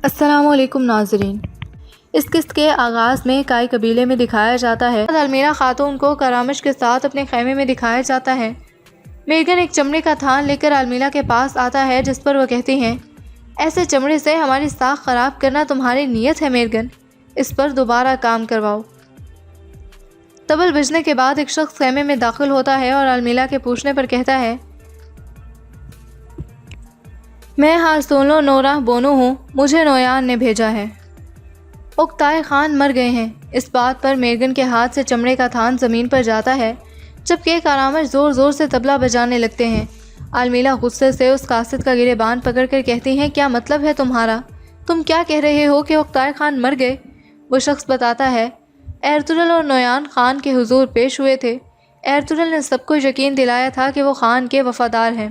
السلام علیکم ناظرین، اس قسط کے آغاز میں کائی قبیلے میں دکھایا جاتا ہے۔ المیرا خاتون کو کرامش کے ساتھ اپنے خیمے میں دکھایا جاتا ہے۔ میرگن ایک چمڑے کا تھان لے کر المیرا کے پاس آتا ہے، جس پر وہ کہتی ہیں، ایسے چمڑے سے ہماری ساکھ خراب کرنا تمہاری نیت ہے میرگن، اس پر دوبارہ کام کرواؤ۔ طبل بجنے کے بعد ایک شخص خیمے میں داخل ہوتا ہے اور المیرا کے پوچھنے پر کہتا ہے، میں ہارسولو نورا بونو ہوں، مجھے نویان نے بھیجا ہے۔ اوکتائے خان مر گئے ہیں۔ اس بات پر میرگن کے ہاتھ سے چمڑے کا تھان زمین پر جاتا ہے، جبکہ کارامش زور زور سے طبلہ بجانے لگتے ہیں۔ المیرا غصے سے اس قاصد کا گریبان پکڑ کر کہتی ہیں، کیا مطلب ہے تمہارا؟ تم کیا کہہ رہے ہو کہ اوکتائے خان مر گئے؟ وہ شخص بتاتا ہے، ایرتغرل اور نویان خان کے حضور پیش ہوئے تھے۔ ایرتغرل نے سب کو یقین دلایا تھا کہ وہ خان کے وفادار ہیں۔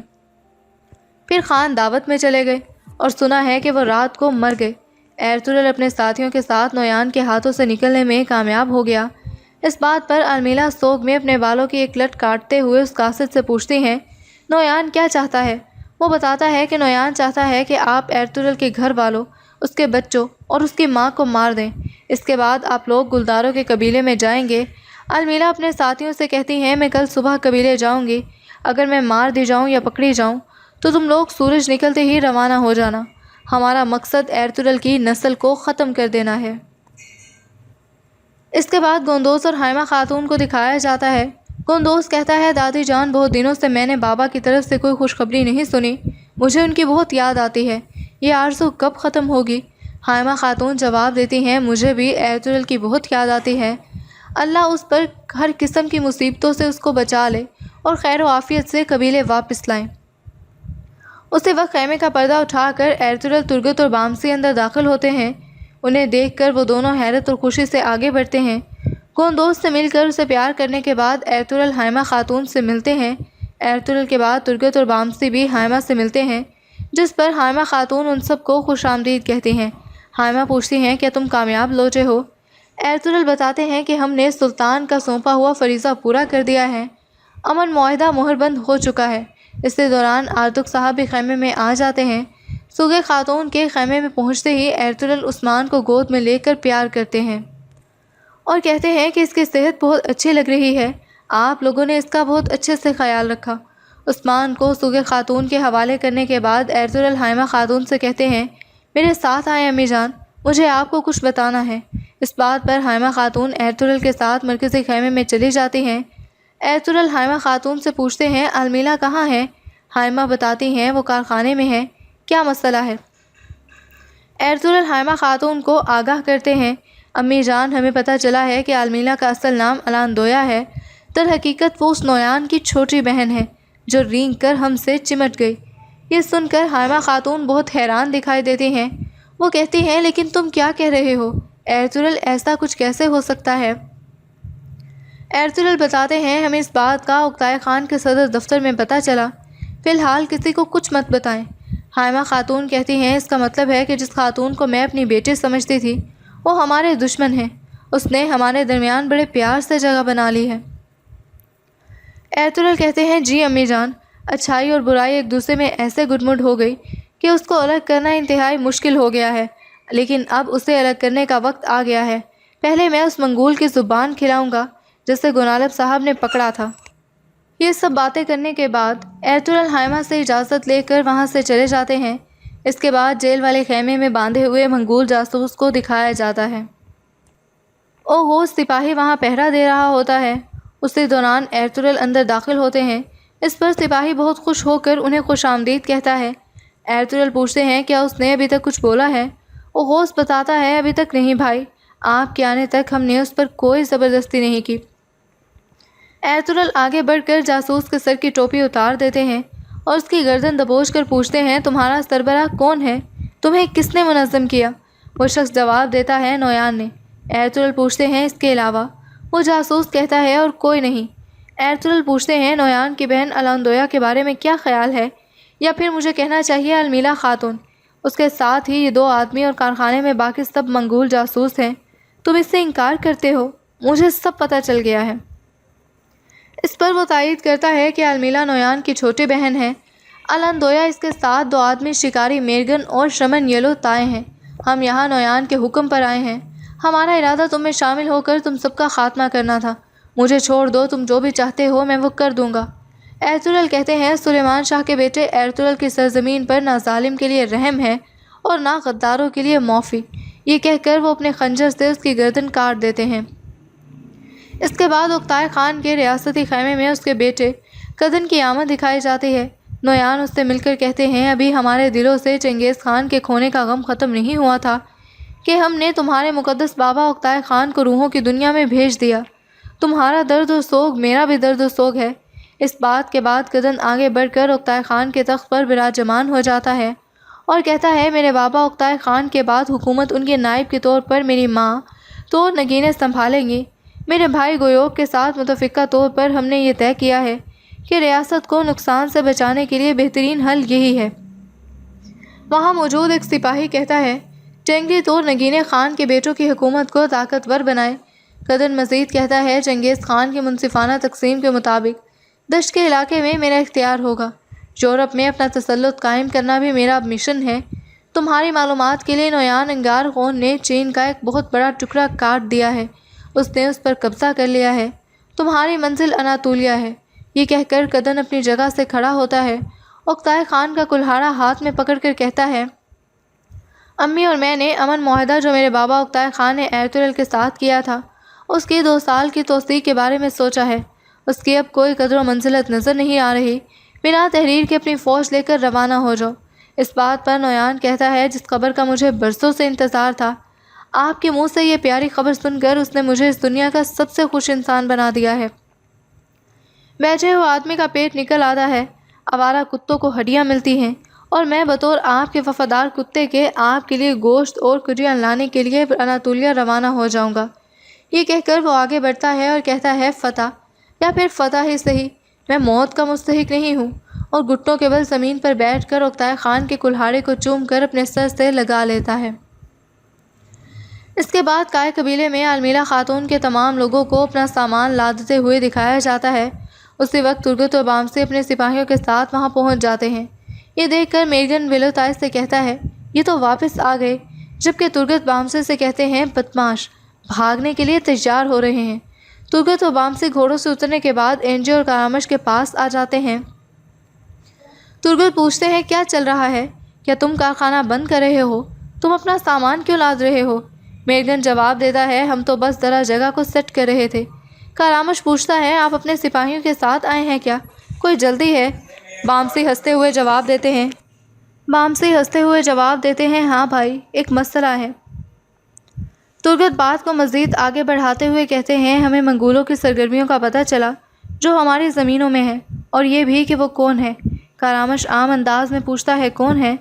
پھر خان دعوت میں چلے گئے اور سنا ہے کہ وہ رات کو مر گئے۔ ایرتغرل اپنے ساتھیوں کے ساتھ نویان کے ہاتھوں سے نکلنے میں کامیاب ہو گیا۔ اس بات پر المیرا سوگ میں اپنے بالوں کی ایک لٹ کاٹتے ہوئے اس قاصد سے پوچھتی ہیں، نویان کیا چاہتا ہے؟ وہ بتاتا ہے کہ نویان چاہتا ہے کہ آپ ایرتغرل کے گھر والوں، اس کے بچوں اور اس کی ماں کو مار دیں۔ اس کے بعد آپ لوگ گلداروں کے قبیلے میں جائیں گے۔ المیرا اپنے ساتھیوں سے کہتی ہیں، میں کل صبح قبیلے جاؤں گی۔ اگر میں مار دی جاؤں یا پکڑی جاؤں تو تم لوگ سورج نکلتے ہی روانہ ہو جانا۔ ہمارا مقصد ایرتغرل کی نسل کو ختم کر دینا ہے۔ اس کے بعد گوندوز اور ہائمہ خاتون کو دکھایا جاتا ہے۔ گوندوز کہتا ہے، دادی جان، بہت دنوں سے میں نے بابا کی طرف سے کوئی خوشخبری نہیں سنی، مجھے ان کی بہت یاد آتی ہے، یہ آرزو کب ختم ہوگی؟ ہائمہ خاتون جواب دیتی ہیں، مجھے بھی ایرتغرل کی بہت یاد آتی ہے، اللہ اس پر ہر قسم کی مصیبتوں سے اس کو بچا لے اور خیر و عافیت سے قبیلے واپس لائیں۔ اسی وقت خیمے کا پردہ اٹھا کر ایرتغرل، ترگت اور بامسی اندر داخل ہوتے ہیں۔ انہیں دیکھ کر وہ دونوں حیرت اور خوشی سے آگے بڑھتے ہیں۔ گوندوز سے مل کر اسے پیار کرنے کے بعد ایرتغرل ہائمہ خاتون سے ملتے ہیں۔ ایرتغرل کے بعد ترگت اور بامسی بھی ہائمہ سے ملتے ہیں، جس پر ہائمہ خاتون ان سب کو خوش آمدید کہتی ہیں۔ ہائمہ پوچھتی ہیں، کیا تم کامیاب لوٹے ہو؟ ایرتغرل بتاتے ہیں کہ ہم نے سلطان کا سونپا ہوا فریضہ پورا کر دیا ہے، امن معاہدہ مہربند ہو چکا ہے۔ اسی دوران آردک صاحب بھی خیمے میں آ جاتے ہیں۔ سوگے خاتون کے خیمے میں پہنچتے ہی ایرتغرل عثمان کو گود میں لے کر پیار کرتے ہیں اور کہتے ہیں کہ اس کی صحت بہت اچھی لگ رہی ہے، آپ لوگوں نے اس کا بہت اچھے سے خیال رکھا۔ عثمان کو سوگے خاتون کے حوالے کرنے کے بعد ایرتغرل ہائمہ خاتون سے کہتے ہیں، میرے ساتھ آئیں امی جان، مجھے آپ کو کچھ بتانا ہے۔ اس بات پر ہائمہ خاتون ایرتغرل کے ساتھ مرکزی خیمے میں چلی جاتی ہیں۔ ایرتغرل ہائمہ خاتون سے پوچھتے ہیں، المیرا کہاں ہے؟ ہائمہ بتاتی ہیں، وہ کارخانے میں ہے، کیا مسئلہ ہے؟ ایرتغرل ہائمہ خاتون کو آگاہ کرتے ہیں، امی جان، ہمیں پتہ چلا ہے کہ المیرا کا اصل نام الان-دویا ہے، در حقیقت وہ اس نویان کی چھوٹی بہن ہے جو رینگ کر ہم سے چمٹ گئی۔ یہ سن کر ہائمہ خاتون بہت حیران دکھائی دیتی ہیں۔ وہ کہتی ہیں، لیکن تم کیا کہہ رہے ہو ایرتغرل، ایسا کچھ کیسے ہو سکتا ہے؟ ایرتغرل بتاتے ہیں، ہمیں اس بات کا اوکتائے خان کے صدر دفتر میں پتہ چلا، فی الحال کسی کو کچھ مت بتائیں۔ ہائمہ خاتون کہتی ہیں، اس کا مطلب ہے کہ جس خاتون کو میں اپنی بیٹی سمجھتی تھی وہ ہمارے دشمن ہیں، اس نے ہمارے درمیان بڑے پیار سے جگہ بنا لی ہے۔ ایرتغرل کہتے ہیں، جی امی جان، اچھائی اور برائی ایک دوسرے میں ایسے گڈمڈ ہو گئی کہ اس کو الگ کرنا انتہائی مشکل ہو گیا ہے، لیکن اب اسے الگ کرنے کا وقت آ گیا ہے۔ پہلے میں اس منگول کی زبان کھلاؤں گا جسے گنالب صاحب نے پکڑا تھا۔ یہ سب باتیں کرنے کے بعد ایرتغرل ہائمہ سے اجازت لے کر وہاں سے چلے جاتے ہیں۔ اس کے بعد جیل والے خیمے میں باندھے ہوئے منگول جاسوس کو دکھایا جاتا ہے۔ اوہو، سپاہی وہاں پہرا دے رہا ہوتا ہے۔ اسی دوران ایرتغرل اندر داخل ہوتے ہیں۔ اس پر سپاہی بہت خوش ہو کر انہیں خوش آمدید کہتا ہے۔ ایرتغرل پوچھتے ہیں کیا اس نے ابھی تک کچھ بولا ہے؟ اوغوث بتاتا ہے ابھی تک نہیں بھائی، آپ کے آنے تک ہم نے اس پر کوئی زبردستی نہیں کی۔ ایرتغرل آگے بڑھ کر جاسوس کے سر کی ٹوپی اتار دیتے ہیں اور اس کی گردن دبوچ کر پوچھتے ہیں تمہارا سربراہ کون ہے؟ تمہیں کس نے منظم کیا؟ وہ شخص جواب دیتا ہے نویان نے۔ ایرتغرل پوچھتے ہیں اس کے علاوہ؟ وہ جاسوس کہتا ہے اور کوئی نہیں۔ ایرتغرل پوچھتے ہیں نویان کی بہن الاندویا کے بارے میں کیا خیال ہے، یا پھر مجھے کہنا چاہیے المیلا خاتون، اس کے ساتھ ہی یہ 2 آدمی اور کارخانے میں باقی سب منگول جاسوس ہیں۔ تم اس سے انکار کرتے ہو؟ مجھے سب پتہ چل گیا ہے۔ اس پر وہ تائید کرتا ہے کہ المیلا نویان کی چھوٹی بہن ہے۔ الاندویا اس کے ساتھ 2 آدمی شکاری میرگن اور شمن یلو تائے ہیں۔ ہم یہاں نویان کے حکم پر آئے ہیں۔ ہمارا ارادہ تم میں شامل ہو کر تم سب کا خاتمہ کرنا تھا۔ مجھے چھوڑ دو، تم جو بھی چاہتے ہو میں وہ کر دوں گا۔ ایرتغرل کہتے ہیں سلیمان شاہ کے بیٹے ایرتغرل کی سرزمین پر نہ ظالم کے لیے رحم ہے اور نہ غداروں کے لیے معافی۔ یہ کہہ کر وہ اپنے خنجر سے اس کی گردن کاٹ دیتے ہیں۔ اس کے بعد اوکتائے خان کے ریاستی خیمے میں اس کے بیٹے قدن کی آمد دکھائی جاتی ہے۔ نویان اس سے مل کر کہتے ہیں ابھی ہمارے دلوں سے چنگیز خان کے کھونے کا غم ختم نہیں ہوا تھا کہ ہم نے تمہارے مقدس بابا اوکتائے خان کو روحوں کی دنیا میں بھیج دیا۔ تمہارا درد و سوگ میرا بھی درد و سوگ ہے۔ اس بات کے بعد قدن آگے بڑھ کر اوکتائے خان کے تخت پر براجمان ہو جاتا ہے اور کہتا ہے میرے بابا اوکتائے خان کے بعد حکومت ان کے نائب کے طور پر میری ماں تو نگینیں سنبھالیں گی۔ میرے بھائی گیوک کے ساتھ متفقہ طور پر ہم نے یہ طے کیا ہے کہ ریاست کو نقصان سے بچانے کے لیے بہترین حل یہی ہے۔ وہاں موجود ایک سپاہی کہتا ہے ٹینگری طور نگینے خان کے بیٹوں کی حکومت کو طاقتور بنائے۔ قدن مزید کہتا ہے چنگیز خان کی منصفانہ تقسیم کے مطابق دشت کے علاقے میں میرا اختیار ہوگا۔ یورپ میں اپنا تسلط قائم کرنا بھی میرا مشن ہے۔ تمہاری معلومات کے لیے نویان انگار خون نے چین کا ایک بہت بڑا ٹکڑا کاٹ دیا ہے، اس نے اس پر قبضہ کر لیا ہے۔ تمہاری منزل اناطولیہ ہے۔ یہ کہہ کر قدن اپنی جگہ سے کھڑا ہوتا ہے۔ اوکتائے خان کا کلہاڑا ہاتھ میں پکڑ کر کہتا ہے امی اور میں نے امن معاہدہ جو میرے بابا اوکتائے خان نے ایرتغرل کے ساتھ کیا تھا اس کی 2 سال کی توسیع کے بارے میں سوچا ہے۔ اس کی اب کوئی قدر و منزلت نظر نہیں آ رہی۔ بنا تحریر کے اپنی فوج لے کر روانہ ہو جاؤ۔ اس بات پر نویان کہتا ہے جس خبر کا مجھے برسوں سے انتظار تھا، آپ کے منہ سے یہ پیاری خبر سن کر اس نے مجھے اس دنیا کا سب سے خوش انسان بنا دیا ہے۔ بیٹھے ہوئے آدمی کا پیٹ نکل آتا ہے، آوارہ کتوں کو ہڈیاں ملتی ہیں، اور میں بطور آپ کے وفادار کتے کے آپ کے لیے گوشت اور کریاں لانے کے لیے اناطولیہ روانہ ہو جاؤں گا۔ یہ کہہ کر وہ آگے بڑھتا ہے اور کہتا ہے فتح، یا پھر فتح ہی صحیح، میں موت کا مستحق نہیں ہوں، اور گھٹنوں کے بل زمین پر بیٹھ کر اوکتائے خان کے کلہاڑے کو چوم کر اپنے سر سے لگا لیتا ہے۔ اس کے بعد کائے قبیلے میں المیلا خاتون کے تمام لوگوں کو اپنا سامان لادتے ہوئے دکھایا جاتا ہے۔ اسی وقت ترگت اور بامسی اپنے سپاہیوں کے ساتھ وہاں پہنچ جاتے ہیں۔ یہ دیکھ کر میرگن ویلوتائے سے کہتا ہے یہ تو واپس آ گئے، جبکہ ترگت بامسی سے کہتے ہیں بدماش بھاگنے کے لیے تیار ہو رہے ہیں۔ ترگت اور بامسی گھوڑوں سے اترنے کے بعد اینجے اور کارامش کے پاس آ جاتے ہیں۔ ترگت پوچھتے ہیں کیا چل رہا ہے؟ کیا تم کارخانہ بند کر رہے ہو؟ تم اپنا سامان کیوں لاد رہے ہو؟ میرگن جواب دیتا ہے ہم تو بس ذرا جگہ کو سیٹ کر رہے تھے۔ کارامش پوچھتا ہے آپ اپنے سپاہیوں کے ساتھ آئے ہیں کیا؟ کوئی جلدی ہے؟ بامسی ہنستے ہوئے جواب دیتے ہیں ہاں بھائی، ایک مسئلہ ہے۔ ترگت بات کو مزید آگے بڑھاتے ہوئے کہتے ہیں ہمیں منگولوں کی سرگرمیوں کا پتہ چلا جو ہماری زمینوں میں ہے، اور یہ بھی کہ وہ کون ہے۔ کارامش عام انداز میں پوچھتا ہے کون ہے؟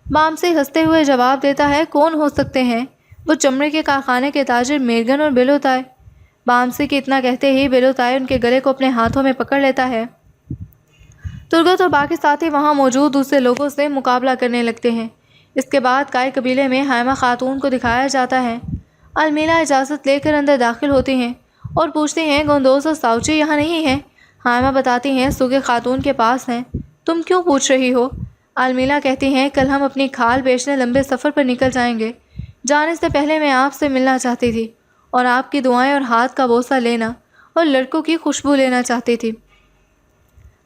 بامسی ہنستے ہوئے جواب دیتا ہے کون ہو سکتے ہیں؟ وہ چمڑے کے کارخانے کے تاجر میرگن اور ویلوتائے۔ بامسی کے اتنا کہتے ہی ویلوتائے ان کے گلے کو اپنے ہاتھوں میں پکڑ لیتا ہے۔ ترگت اور باقی ساتھی وہاں موجود دوسرے لوگوں سے مقابلہ کرنے لگتے ہیں۔ اس کے بعد کائے قبیلے میں ہائمہ خاتون کو دکھایا جاتا ہے۔ المیلا اجازت لے کر اندر داخل ہوتی ہیں اور پوچھتی ہیں گوندوز اور ساؤچی یہاں نہیں ہیں؟ ہائمہ بتاتی ہیں سوگے خاتون کے پاس ہیں۔ تم کیوں پوچھ رہی ہو؟ المیلا کہتی ہیں کل ہم اپنی کھال بیچنے لمبے سفر پر نکل جائیں گے۔ جانے سے پہلے میں آپ سے ملنا چاہتی تھی اور آپ کی دعائیں اور ہاتھ کا بوسہ لینا اور لڑکوں کی خوشبو لینا چاہتی تھی۔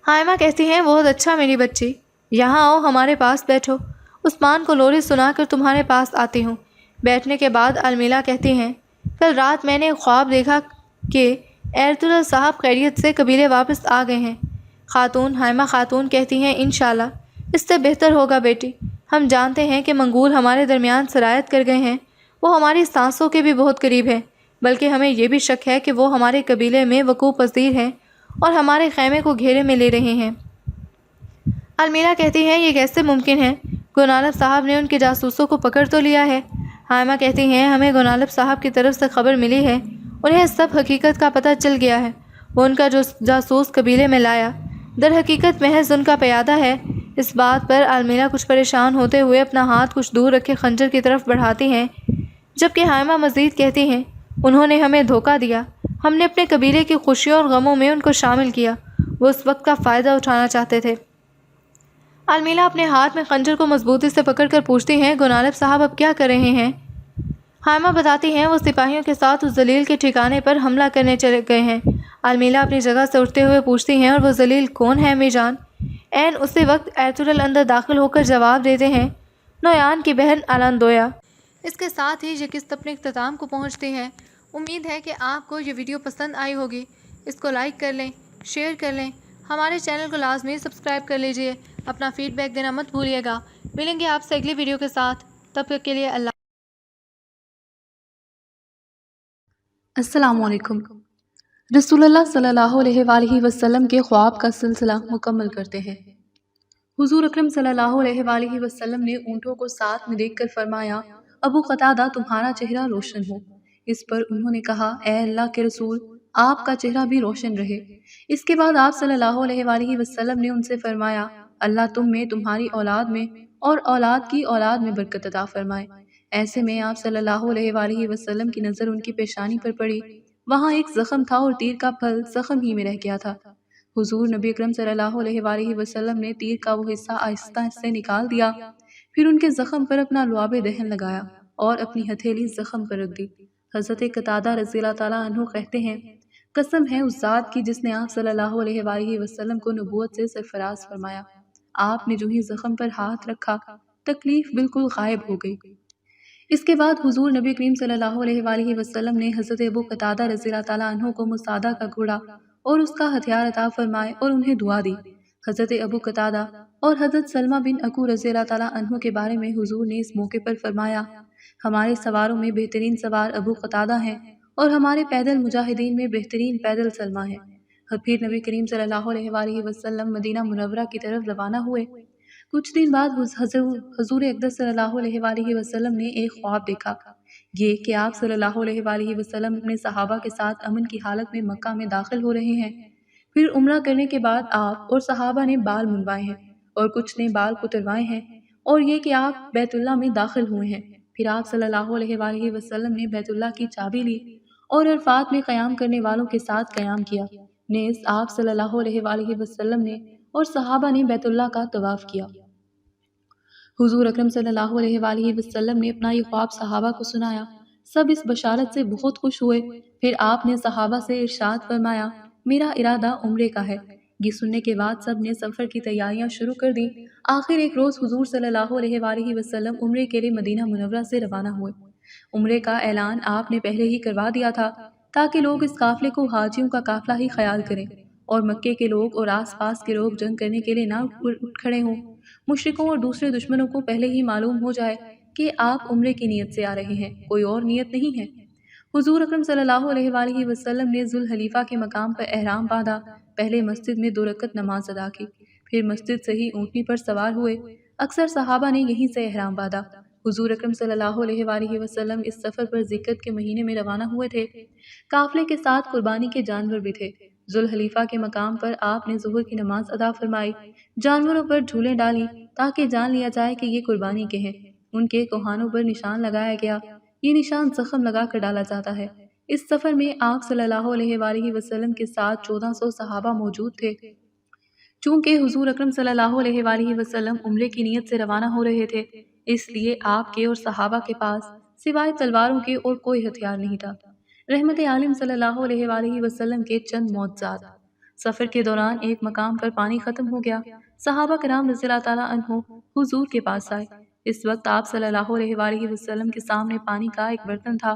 ہائمہ کہتی ہیں بہت اچھا میری بچی، یہاں آؤ ہمارے پاس بیٹھو، عثمان کو لوری سنا کر تمہارے پاس آتی ہوں۔ بیٹھنے کے بعد المیلا کہتی ہیں کل رات میں نے ایک خواب دیکھا کہ ایرتغرل صاحب خیریت سے قبیلے واپس آ گئے ہیں۔ ہائمہ خاتون کہتی ہیں انشاءاللہ، اس سے بہتر ہوگا بیٹی، ہم جانتے ہیں کہ منگول ہمارے درمیان سرایت کر گئے ہیں، وہ ہماری سانسوں کے بھی بہت قریب ہیں، بلکہ ہمیں یہ بھی شک ہے کہ وہ ہمارے قبیلے میں وقوع پذیر ہیں اور ہمارے خیمے کو گھیرے میں لے رہے ہیں۔ المیرا کہتی ہیں یہ کیسے ممکن ہے؟ گونالب صاحب نے ان کے جاسوسوں کو پکڑ تو لیا ہے۔ حائمہ کہتی ہیں ہمیں گونالب صاحب کی طرف سے خبر ملی ہے، انہیں سب حقیقت کا پتہ چل گیا ہے، وہ ان کا جو جاسوس قبیلے میں لایا در حقیقت محض ان کا پیادہ ہے۔ اس بات پر المیرا کچھ پریشان ہوتے ہوئے اپنا ہاتھ کچھ دور رکھے خنجر کی طرف بڑھاتی ہیں، جبکہ حائمہ مزید کہتی ہیں انہوں نے ہمیں دھوکہ دیا، ہم نے اپنے قبیلے کی خوشیوں اور غموں میں ان کو شامل کیا، وہ اس وقت کا فائدہ اٹھانا چاہتے تھے۔ المیرا اپنے ہاتھ میں خنجر کو مضبوطی سے پکڑ کر پوچھتی ہیں گونالب صاحب اب کیا کر رہے ہیں؟ حائمہ بتاتی ہیں وہ سپاہیوں کے ساتھ اس ذلیل کے ٹھکانے پر حملہ کرنے چلے گئے ہیں۔ المیرا اپنی جگہ سے اٹھتے ہوئے پوچھتی ہیں اور وہ ذلیل کون ہے امی جان؟ عین اسی وقت ایرطغرل اندر داخل ہو کر جواب دیتے ہیں نویان کی بہن الندویا۔ اس کے ساتھ ہی یہ قسط اپنے اختتام کو پہنچتی ہے۔ امید ہے کہ آپ کو یہ ویڈیو پسند آئی ہوگی، اس کو لائک کر لیں، شیئر کر لیں، ہمارے چینل کو لازمی سبسکرائب کر لیجئے، اپنا فیڈ بیک دینا مت بھولیے گا۔ ملیں گے آپ سے اگلی ویڈیو کے ساتھ، تب تک کے لیے اللہ۔ السلام علیکم۔ رسول اللہ صلی اللہ علیہ وآلہ وسلم کے خواب کا سلسلہ مکمل کرتے ہیں۔ حضور اکرم صلی اللہ علیہ وآلہ وسلم نے اونٹوں کو ساتھ میں دیکھ کر فرمایا ابو قتادہ تمہارا چہرہ روشن ہو۔ اس پر انہوں نے کہا اے اللہ کے رسول آپ کا چہرہ بھی روشن رہے۔ اس کے بعد آپ صلی اللہ علیہ وآلہ وسلم نے ان سے فرمایا اللہ تم میں، تمہاری اولاد میں اور اولاد کی اولاد میں برکت عطا فرمائے۔ ایسے میں آپ صلی اللہ علیہ وآلہ وسلم کی نظر ان کی پیشانی پر پڑی، وہاں ایک زخم تھا اور تیر کا پھل زخم ہی میں رہ گیا تھا۔ حضور نبی اکرم صلی اللہ علیہ وآلہ وسلم نے تیر کا وہ حصہ آہستہ سے نکال دیا، پھر ان کے زخم پر اپنا لعاب دہن لگایا اور اپنی ہتھیلی زخم پر رکھ دی۔ حضرت قتادہ رضی اللہ تعالیٰ عنہ کہتے ہیں قسم ہے اس ذات کی جس نے آپ صلی اللہ علیہ وآلہ وسلم کو نبوت سے سرفراز فرمایا، آپ نے جو ہی زخم پر ہاتھ رکھا تکلیف بالکل غائب ہو گئی۔ اس کے بعد حضور نبی کریم صلی اللہ علیہ وآلہ وسلم نے حضرت ابو قتادہ رضی اللہ تعالیٰ عنہ کو مسادہ کا گھوڑا اور اس کا ہتھیار عطا فرمائے اور انہیں دعا دی۔ حضرت ابو قتادہ اور حضرت سلمہ بن اکو رضی اللہ تعالیٰ عنہ کے بارے میں حضور نے اس موقع پر فرمایا ہمارے سواروں میں بہترین سوار ابو قتادہ ہیں اور ہمارے پیدل مجاہدین میں بہترین پیدل سلمہ ہیں۔ پھر نبی کریم صلی اللہ علیہ وآلہ وسلم مدینہ منورہ کی طرف روانہ ہوئے۔ کچھ دن بعد حضور اقدس صلی اللہ علیہ وآلہ وسلم نے ایک خواب دیکھا، یہ کہ آپ صلی اللہ علیہ وآلہ وسلم اپنے صحابہ کے ساتھ امن کی حالت میں مکہ میں داخل ہو رہے ہیں۔ پھر عمرہ کرنے کے بعد آپ اور صحابہ نے بال منڈوائے ہیں اور کچھ نے بال کتروائے ہیں، اور یہ کہ آپ بیت اللہ میں داخل ہوئے ہیں۔ پھر آپ صلی اللہ علیہ وآلہ وسلم نے بیت اللہ کی چابی لی اور عرفات میں قیام کرنے والوں کے ساتھ قیام کیا۔ نیز آپ صلی اللہ علیہ وآلہ وسلم نے اور صحابہ نے بیت اللہ کا طواف کیا۔ حضور اکرم صلی اللہ علیہ وآلہ وسلم نے اپنا یہ خواب صحابہ کو سنایا، سب اس بشارت سے بہت خوش ہوئے۔ پھر آپ نے صحابہ سے ارشاد فرمایا میرا ارادہ عمرے کا ہے۔ یہ سننے کے بعد سب نے سفر کی تیاریاں شروع کر دی۔ آخر ایک روز حضور صلی اللہ علیہ وآلہ وسلم عمرے کے لیے مدینہ منورہ سے روانہ ہوئے۔ عمرے کا اعلان آپ نے پہلے ہی کروا دیا تھا تاکہ لوگ اس قافلے کو حاجیوں کا قافلہ ہی خیال کریں اور مکے کے لوگ اور آس پاس کے لوگ جنگ کرنے کے لیے نہ اٹھ کھڑے ہوں۔ مشرکوں اور دوسرے دشمنوں کو پہلے ہی معلوم ہو جائے کہ آپ عمرے کی نیت سے آ رہے ہیں، کوئی اور نیت نہیں ہے۔ حضور اکرم صلی اللہ علیہ وآلہ وسلم نے ذوالحلیفہ کے مقام پر احرام باندھا، پہلے مسجد میں 2 رکعت نماز ادا کی، پھر مسجد سے ہی اونٹنی پر سوار ہوئے۔ اکثر صحابہ نے یہیں سے احرام باندھا۔ حضور اکرم صلی اللہ علیہ وآلہ وسلم اس سفر پر ذکر کے مہینے میں روانہ ہوئے تھے۔ قافلے کے ساتھ قربانی کے جانور بھی تھے۔ ذوالحلیفہ کے مقام پر آپ نے ظہر کی نماز ادا فرمائی، جانوروں پر جھولیں ڈالی تاکہ جان لیا جائے کہ یہ قربانی کے ہیں۔ ان کے کوہانوں پر نشان لگایا گیا، یہ نشان زخم لگا کر ڈالا جاتا ہے۔ اس سفر میں آپ صلی اللہ علیہ وآلہ وسلم کے ساتھ 1400 صحابہ موجود تھے۔ چونکہ حضور اکرم صلی اللہ علیہ وآلہ وسلم عمرے کی نیت سے روانہ ہو رہے تھے، اس لیے آپ کے اور صحابہ کے پاس سوائے تلواروں کے اور کوئی ہتھیار نہیں تھا۔ رحمت عالم صلی اللہ علیہ وآلہ وسلم کے چند معجزات۔ سفر کے دوران ایک مقام پر پانی ختم ہو گیا، صحابہ کرام رضی اللہ تعالیٰ عنہ حضور کے پاس آئے۔ اس وقت آپ صلی اللہ علیہ وآلہ وسلم کے سامنے پانی کا ایک برتن تھا۔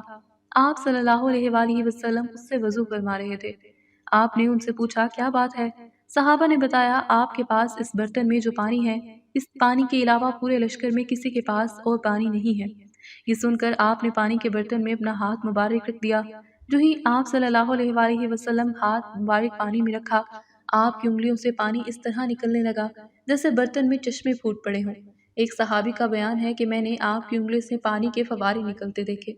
آپ صلی اللہ علیہ وآلہ وسلم اس سے وضو فرما رہے تھے۔ آپ نے ان سے پوچھا کیا بات ہے؟ صحابہ نے بتایا آپ کے پاس اس برتن میں جو پانی ہے اس پانی کے علاوہ پورے لشکر میں کسی کے پاس اور پانی نہیں ہے۔ یہ سن کر آپ نے پانی کے برتن میں اپنا ہاتھ مبارک رکھ دیا۔ جو ہی آپ صلی اللہ علیہ وآلہ وسلم ہاتھ مبارک پانی میں رکھا، آپ کی انگلیوں سے پانی اس طرح نکلنے لگا جیسے برتن میں چشمے پھوٹ پڑے ہوں۔ ایک صحابی کا بیان ہے کہ میں نے آپ کی انگلی سے پانی کے فوارے نکلتے دیکھے۔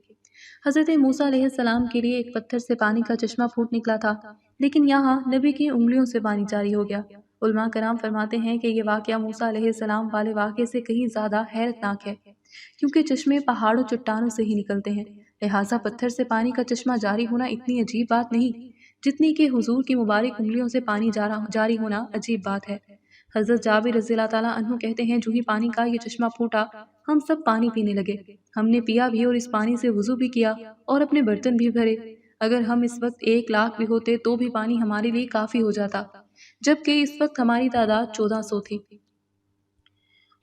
حضرت موسیٰ علیہ السلام کے لیے ایک پتھر سے پانی کا چشمہ پھوٹ نکلا تھا، لیکن یہاں نبی کی انگلیوں سے پانی جاری ہو گیا۔ علماء کرام فرماتے ہیں کہ یہ واقعہ موسیٰ علیہ السلام والے واقعے سے کہیں زیادہ حیرت ناک ہے، کیونکہ چشمے پہاڑوں چٹانوں سے ہی نکلتے ہیں، لہٰذا پتھر سے پانی کا چشمہ جاری ہونا اتنی عجیب بات نہیں جتنی کہ حضور کی مبارک انگلیوں سے پانی جاری ہونا عجیب بات ہے۔ حضرت جابر رضی اللہ تعالیٰ عنہ کہتے ہیں جو ہی پانی کا یہ چشمہ پھوٹا، ہم سب پانی پینے لگے۔ ہم نے پیا بھی اور اس پانی سے وضو بھی کیا اور اپنے برتن بھی بھرے۔ اگر ہم اس وقت 1,00,000 بھی ہوتے تو بھی پانی ہمارے لیے کافی ہو جاتا، جبکہ اس وقت ہماری تعداد 1400 تھی۔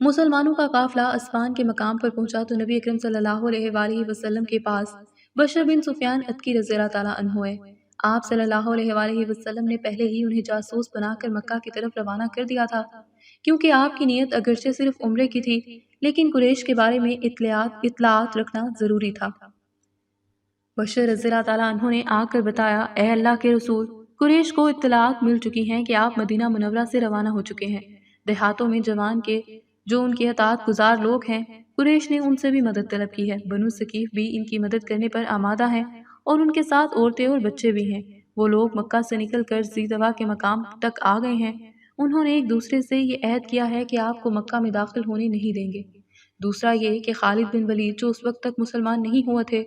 مسلمانوں کا قافلہ اسفان کے مقام پر پہنچا تو نبی اکرم صلی اللہ علیہ وآلہ وسلم کے پاس بشر بن سفیان عتکی رضی اللہ تعالیٰ عنہ ہے۔ آپ صلی اللہ علیہ وآلہ وسلم نے پہلے ہی انہیں جاسوس بنا کر مکہ کی طرف روانہ کر دیا تھا، کیونکہ آپ کی نیت اگرچہ صرف عمرے کی تھی، لیکن قریش کے بارے میں اطلاعات رکھنا ضروری تھا۔ بشر رضی اللہ تعالیٰ عنہ نے آ کر بتایا، اے اللہ کے رسول، قریش کو اطلاعات مل چکی ہیں کہ آپ مدینہ منورہ سے روانہ ہو چکے ہیں۔ دیہاتوں میں جوان کے جو ان کے اطاعت گزار لوگ ہیں، قریش نے ان سے بھی مدد طلب کی ہے۔ بنو ثقیف بھی ان کی مدد کرنے پر آمادہ ہیں اور ان کے ساتھ عورتیں اور بچے بھی ہیں۔ وہ لوگ مکہ سے نکل کر ذی طویٰ کے مقام تک آ گئے ہیں۔ انہوں نے ایک دوسرے سے یہ عہد کیا ہے کہ آپ کو مکہ میں داخل ہونے نہیں دیں گے۔ دوسرا یہ کہ خالد بن ولید جو اس وقت تک مسلمان نہیں ہوئے تھے،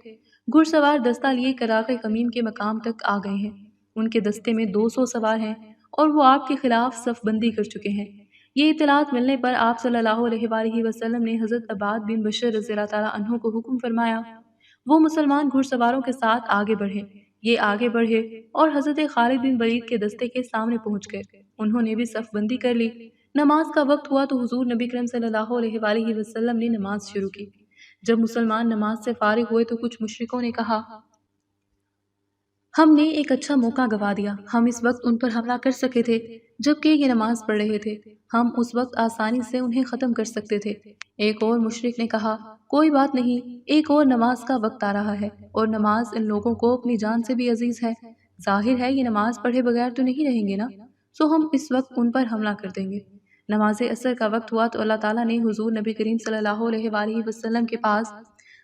گھڑ سوار دستہ لیے کراغ کمیم کے مقام تک آ گئے ہیں۔ ان کے دستے میں 200 سوار ہیں اور وہ آپ کے خلاف صف بندی کر چکے ہیں۔ یہ اطلاعات ملنے پر آپ صلی اللہ علیہ وآلہ وسلم نے حضرت عباد بن بشر رضی اللہ تعالیٰ عنہ کو حکم فرمایا وہ مسلمان گھڑ سواروں کے ساتھ آگے بڑھے۔ یہ آگے بڑھے اور حضرت خالد بن ولید کے دستے کے سامنے پہنچ گئے۔ انہوں نے بھی صف بندی کر لی۔ نماز کا وقت ہوا تو حضور نبی کریم صلی اللہ علیہ وآلہ وسلم نے نماز شروع کی۔ جب مسلمان نماز سے فارغ ہوئے تو کچھ مشرکوں نے کہا، ہم نے ایک اچھا موقع گوا دیا، ہم اس وقت ان پر حملہ کر سکے تھے جبکہ یہ نماز پڑھ رہے تھے، ہم اس وقت آسانی سے انہیں ختم کر سکتے تھے۔ ایک اور مشرک نے کہا، کوئی بات نہیں، ایک اور نماز کا وقت آ رہا ہے اور نماز ان لوگوں کو اپنی جان سے بھی عزیز ہے، ظاہر ہے یہ نماز پڑھے بغیر تو نہیں رہیں گے نا، سو ہم اس وقت ان پر حملہ کر دیں گے۔ نماز عصر کا وقت ہوا تو اللہ تعالیٰ نے حضور نبی کریم صلی اللہ علیہ وآلہ وسلم کے پاس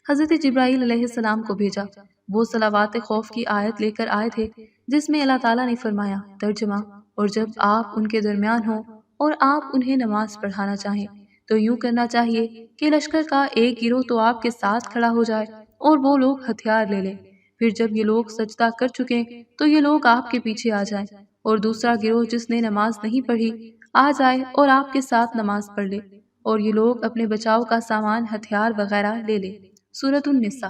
حضرت جبرائیل علیہ السلام کو بھیجا۔ وہ صلوات خوف کی آیت لے کر آئے تھے جس میں اللہ تعالیٰ نے فرمایا، ترجمہ، اور جب آپ ان کے درمیان ہوں اور آپ انہیں نماز پڑھانا چاہیں تو یوں کرنا چاہیے کہ لشکر کا ایک گروہ تو آپ کے ساتھ کھڑا ہو جائے اور وہ لوگ ہتھیار لے لیں، پھر جب یہ لوگ سجدہ کر چکیں تو یہ لوگ آپ کے پیچھے آ جائیں اور دوسرا گروہ جس نے نماز نہیں پڑھی آ جائے اور آپ کے ساتھ نماز پڑھ لے اور یہ لوگ اپنے بچاؤ کا سامان ہتھیار وغیرہ لے لیں۔ سورۃ النساء۔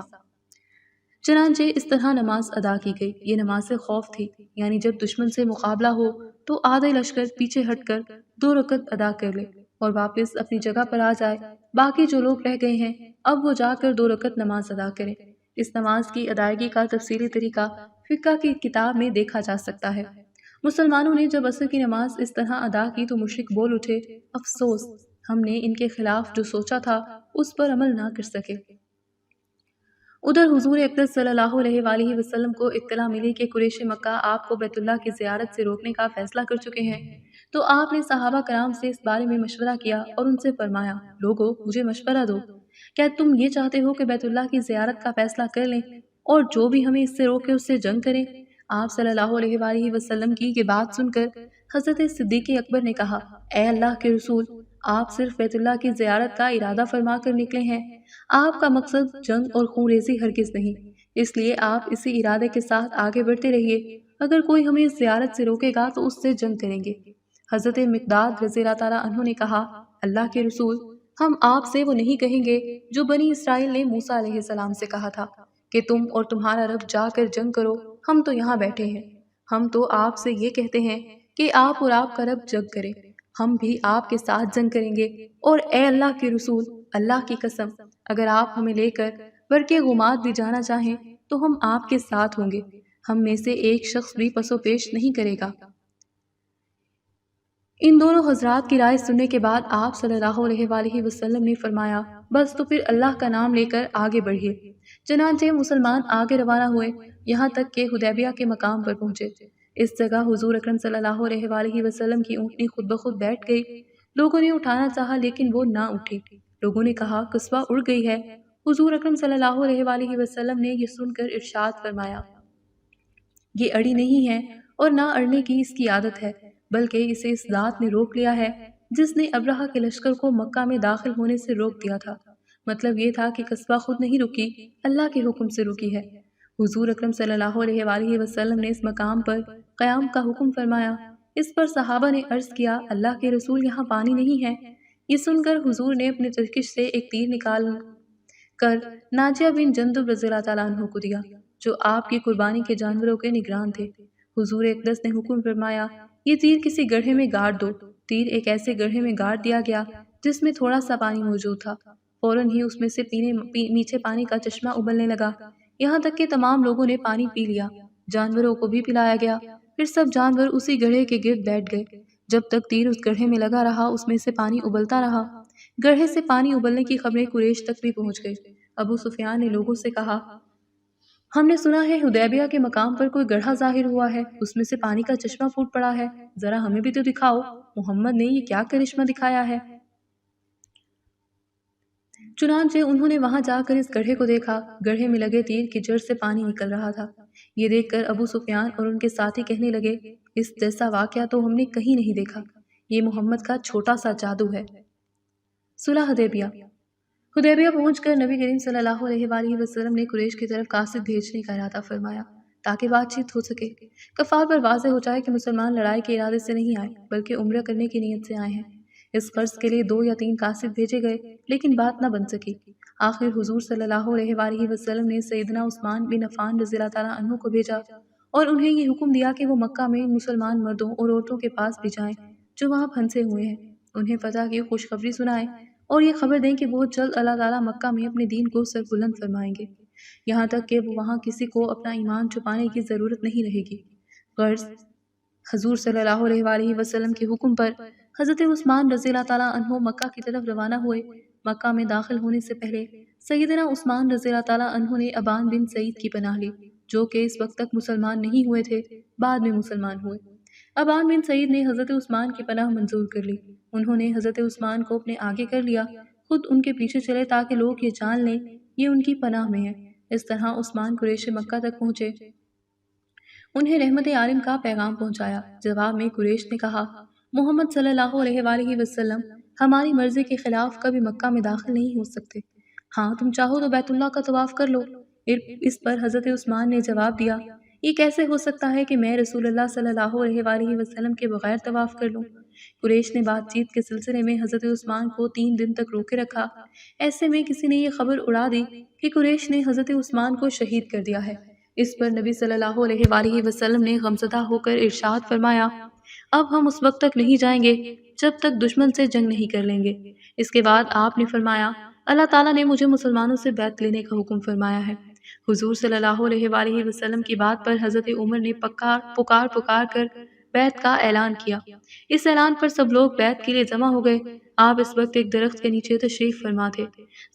چنانچہ اس طرح نماز ادا کی گئی۔ یہ نماز خوف تھی، یعنی جب دشمن سے مقابلہ ہو تو آدھے لشکر پیچھے ہٹ کر 2 رکعت ادا کر لے اور واپس اپنی جگہ پر آ جائے، باقی جو لوگ رہ گئے ہیں اب وہ جا کر 2 رکعت نماز ادا کریں۔ اس نماز کی ادائیگی کا تفصیلی طریقہ فقہ کی کتاب میں دیکھا جا سکتا ہے۔ مسلمانوں نے جب عصر کی نماز اس طرح ادا کی تو مشرک بول اٹھے، افسوس، ہم نے ان کے خلاف جو سوچا تھا اس پر عمل نہ کر سکے۔ ادھر حضور اقدس صلی اللہ علیہ وآلہ وسلم کو اطلاع ملی کہ قریش مکہ آپ کو بیت اللہ کی زیارت سے روکنے کا فیصلہ کر چکے ہیں، تو آپ نے صحابہ کرام سے اس بارے میں مشورہ کیا اور ان سے فرمایا، لوگو مجھے مشورہ دو، کیا تم یہ چاہتے ہو کہ بیت اللہ کی زیارت کا فیصلہ کر لیں اور جو بھی ہمیں اس سے روکے اس سے جنگ کریں؟ آپ صلی اللہ علیہ وآلہ وسلم کی یہ بات سن کر حضرت صدیق اکبر نے کہا، اے اللہ کے رسول، آپ صرف بیت اللہ کی زیارت کا ارادہ فرما کر نکلے ہیں، آپ کا مقصد جنگ اور خون ریزی ہرگز نہیں، اس لیے آپ اسی ارادے کے ساتھ آگے بڑھتے رہیے، اگر کوئی ہمیں اس زیارت سے روکے گا تو اس سے جنگ کریں گے۔ حضرت مقداد رضی اللہ تعالیٰ عنہ نے کہا، اللہ کے رسول، ہم آپ سے وہ نہیں کہیں گے جو بنی اسرائیل نے موسیٰ علیہ السلام سے کہا تھا کہ تم اور تمہارا رب جا کر جنگ کرو، ہم تو یہاں بیٹھے ہیں۔ ہم تو آپ سے یہ کہتے ہیں کہ آپ اور آپ کا رب جنگ کرے، ہم بھی آپ کے ساتھ جنگ کریں گے، اور اے اللہ کے رسول، اللہ کی قسم، اگر آپ ہمیں لے کر برقِ غماد بھی جانا چاہیں تو ہم آپ کے ساتھ ہوں گے، ہم میں سے ایک شخص بھی پس و پیش نہیں کرے گا۔ ان دونوں حضرات کی رائے سننے کے بعد آپ صلی اللہ علیہ وآلہ وسلم نے فرمایا بس تو پھر اللہ کا نام لے کر آگے بڑھیے۔ چنانچہ مسلمان آگے روانہ ہوئے یہاں تک کہ حدیبیہ کے مقام پر پہنچے۔ اس جگہ حضور اکرم صلی اللہ علیہ وآلہ وسلم کی اونٹنی خود بخود بیٹھ گئی۔ لوگوں نے اٹھانا چاہا لیکن وہ نہ اٹھی۔ لوگوں نے کہا قصبہ اڑ گئی ہے۔ حضور اکرم صلی اللہ علیہ وآلہ وسلم نے یہ سن کر ارشاد فرمایا یہ اڑی نہیں ہے اور نہ اڑنے کی اس کی عادت ہے، بلکہ اسے اس ذات نے روک لیا ہے جس نے ابرہہ کے لشکر کو مکہ میں داخل ہونے سے روک دیا تھا۔ مطلب یہ تھا کہ قصبہ خود نہیں رکی، اللہ کے حکم سے رکی ہے۔ حضور اکرم صلی اللہ علیہ وآلہ وسلم نے اس مقام پر قیام کا حکم فرمایا۔ اس پر صحابہ نے عرض کیا اللہ کے رسول یہاں پانی نہیں ہے۔ یہ سن کر حضور نے اپنے ترکش سے ایک تیر نکال کر ناجیہ بن جندب رضی اللہ تعالیٰ عنہ کو دیا جو آپ کی قربانی کے جانوروں کے نگران تھے۔ حضور اقدس نے حکم فرمایا یہ تیر کسی گڑھے میں گاڑ دو۔ تیر ایک ایسے گڑھے میں گاڑ دیا گیا جس میں تھوڑا سا پانی موجود تھا۔ فوراً ہی اس میں سے میٹھے پانی کا چشمہ ابلنے لگا، یہاں تک کہ تمام لوگوں نے پانی پی لیا۔ جانوروں کو بھی پلایا گیا۔ پھر سب جانور اسی گڑھے کے گرد بیٹھ گئے۔ جب تک تیر اس گڑھے میں لگا رہا اس میں سے پانی ابلتا رہا۔ گڑھے سے پانی ابلنے کی خبریں قریش تک بھی پہنچ گئی۔ ابو سفیان نے لوگوں سے کہا ہم نے سنا ہے حدیبیہ کے مقام پر کوئی گڑھا ظاہر ہوا ہے، اس میں سے پانی کا چشمہ پھوٹ پڑا ہے، ذرا ہمیں بھی تو دکھاؤ، محمد نے یہ کیا کرشمہ دکھایا ہے؟ چنانچہ انہوں نے وہاں جا کر اس گڑھے کو دیکھا۔ گڑھے میں لگے تیر کی جڑ سے پانی نکل رہا تھا۔ یہ دیکھ کر ابو سفیان اور ان کے ساتھی کہنے لگے اس جیسا واقعہ تو ہم نے کہیں نہیں دیکھا، یہ محمد کا چھوٹا سا جادو ہے۔ صلح حدیبیہ۔ حدیبیہ پہنچ کر نبی کریم صلی اللہ علیہ وآلہ وسلم نے قریش کی طرف قاصد بھیجنے کا ارادہ فرمایا تاکہ بات چیت ہو سکے۔ کفار پر واضح ہو جائے کہ مسلمان لڑائی کے ارادے سے نہیں آئے بلکہ عمرہ کرنے کی نیت سے آئے ہیں۔ اس غرض کے لیے 2 یا 3 قاصد بھیجے گئے لیکن بات نہ بن سکی۔ آخر حضور صلی اللہ علیہ وآلہ وسلم نے سیدنا عثمان بن عفان رضی اللہ تعالیٰ عنہ کو بھیجا اور انہیں یہ حکم دیا کہ وہ مکہ میں مسلمان مردوں اور عورتوں کے پاس بھی جائیں جو وہاں پھنسے ہوئے ہیں، انہیں فتح کی خوشخبری سنائیں اور یہ خبر دیں کہ بہت جلد اللہ تعالیٰ مکہ میں اپنے دین کو سربلند فرمائیں گے، یہاں تک کہ وہاں کسی کو اپنا ایمان چھپانے کی ضرورت نہیں رہے گی۔ غرض حضور صلی اللہ علیہ وآلہ وسلم کے حکم پر حضرت عثمان رضی اللہ تعالیٰ عنہ مکہ کی طرف روانہ ہوئے۔ مکہ میں داخل ہونے سے پہلے سیدنا عثمان رضی اللہ تعالیٰ عنہ نے ابان بن سعید کی پناہ لی جو کہ اس وقت تک مسلمان نہیں ہوئے تھے، بعد میں مسلمان ہوئے۔ ابان بن سعید نے حضرت عثمان کی پناہ منظور کر لی۔ انہوں نے حضرت عثمان کو اپنے آگے کر لیا، خود ان کے پیچھے چلے تاکہ لوگ یہ جان لیں یہ ان کی پناہ میں ہے۔ اس طرح عثمان قریش مکہ تک پہنچے، انہیں رحمت عالم کا پیغام پہنچایا۔ جواب میں قریش نے کہا محمد صلی اللہ علیہ وآلہ وسلم ہماری مرضی کے خلاف کبھی مکہ میں داخل نہیں ہو سکتے، ہاں تم چاہو تو بیت اللہ کا طواف کر لو۔ اس پر حضرت عثمان نے جواب دیا یہ کیسے ہو سکتا ہے کہ میں رسول اللہ صلی اللہ علیہ وآلہ وسلم کے بغیر طواف کر لوں؟ قریش نے بات چیت کے سلسلے میں حضرت عثمان کو 3 دن تک روکے رکھا۔ ایسے میں کسی نے یہ خبر اڑا دی کہ قریش نے حضرت عثمان کو شہید کر دیا ہے۔ اس پر نبی صلی اللہ علیہ وآلہ وسلم نے غمزدہ ہو کر ارشاد فرمایا اب ہم اس وقت تک نہیں جائیں گے جب تک دشمن سے جنگ نہیں کر لیں گے۔ اس کے بعد آپ نے فرمایا اللہ تعالیٰ نے مجھے مسلمانوں سے بیعت لینے کا حکم فرمایا ہے۔ حضور صلی اللہ علیہ وآلہ وسلم کی بات پر حضرت عمر نے پکار کر بیعت کا اعلان کیا۔ اس اعلان پر سب لوگ بیعت کے لیے جمع ہو گئے۔ آپ اس وقت ایک درخت کے نیچے تشریف فرما تھے۔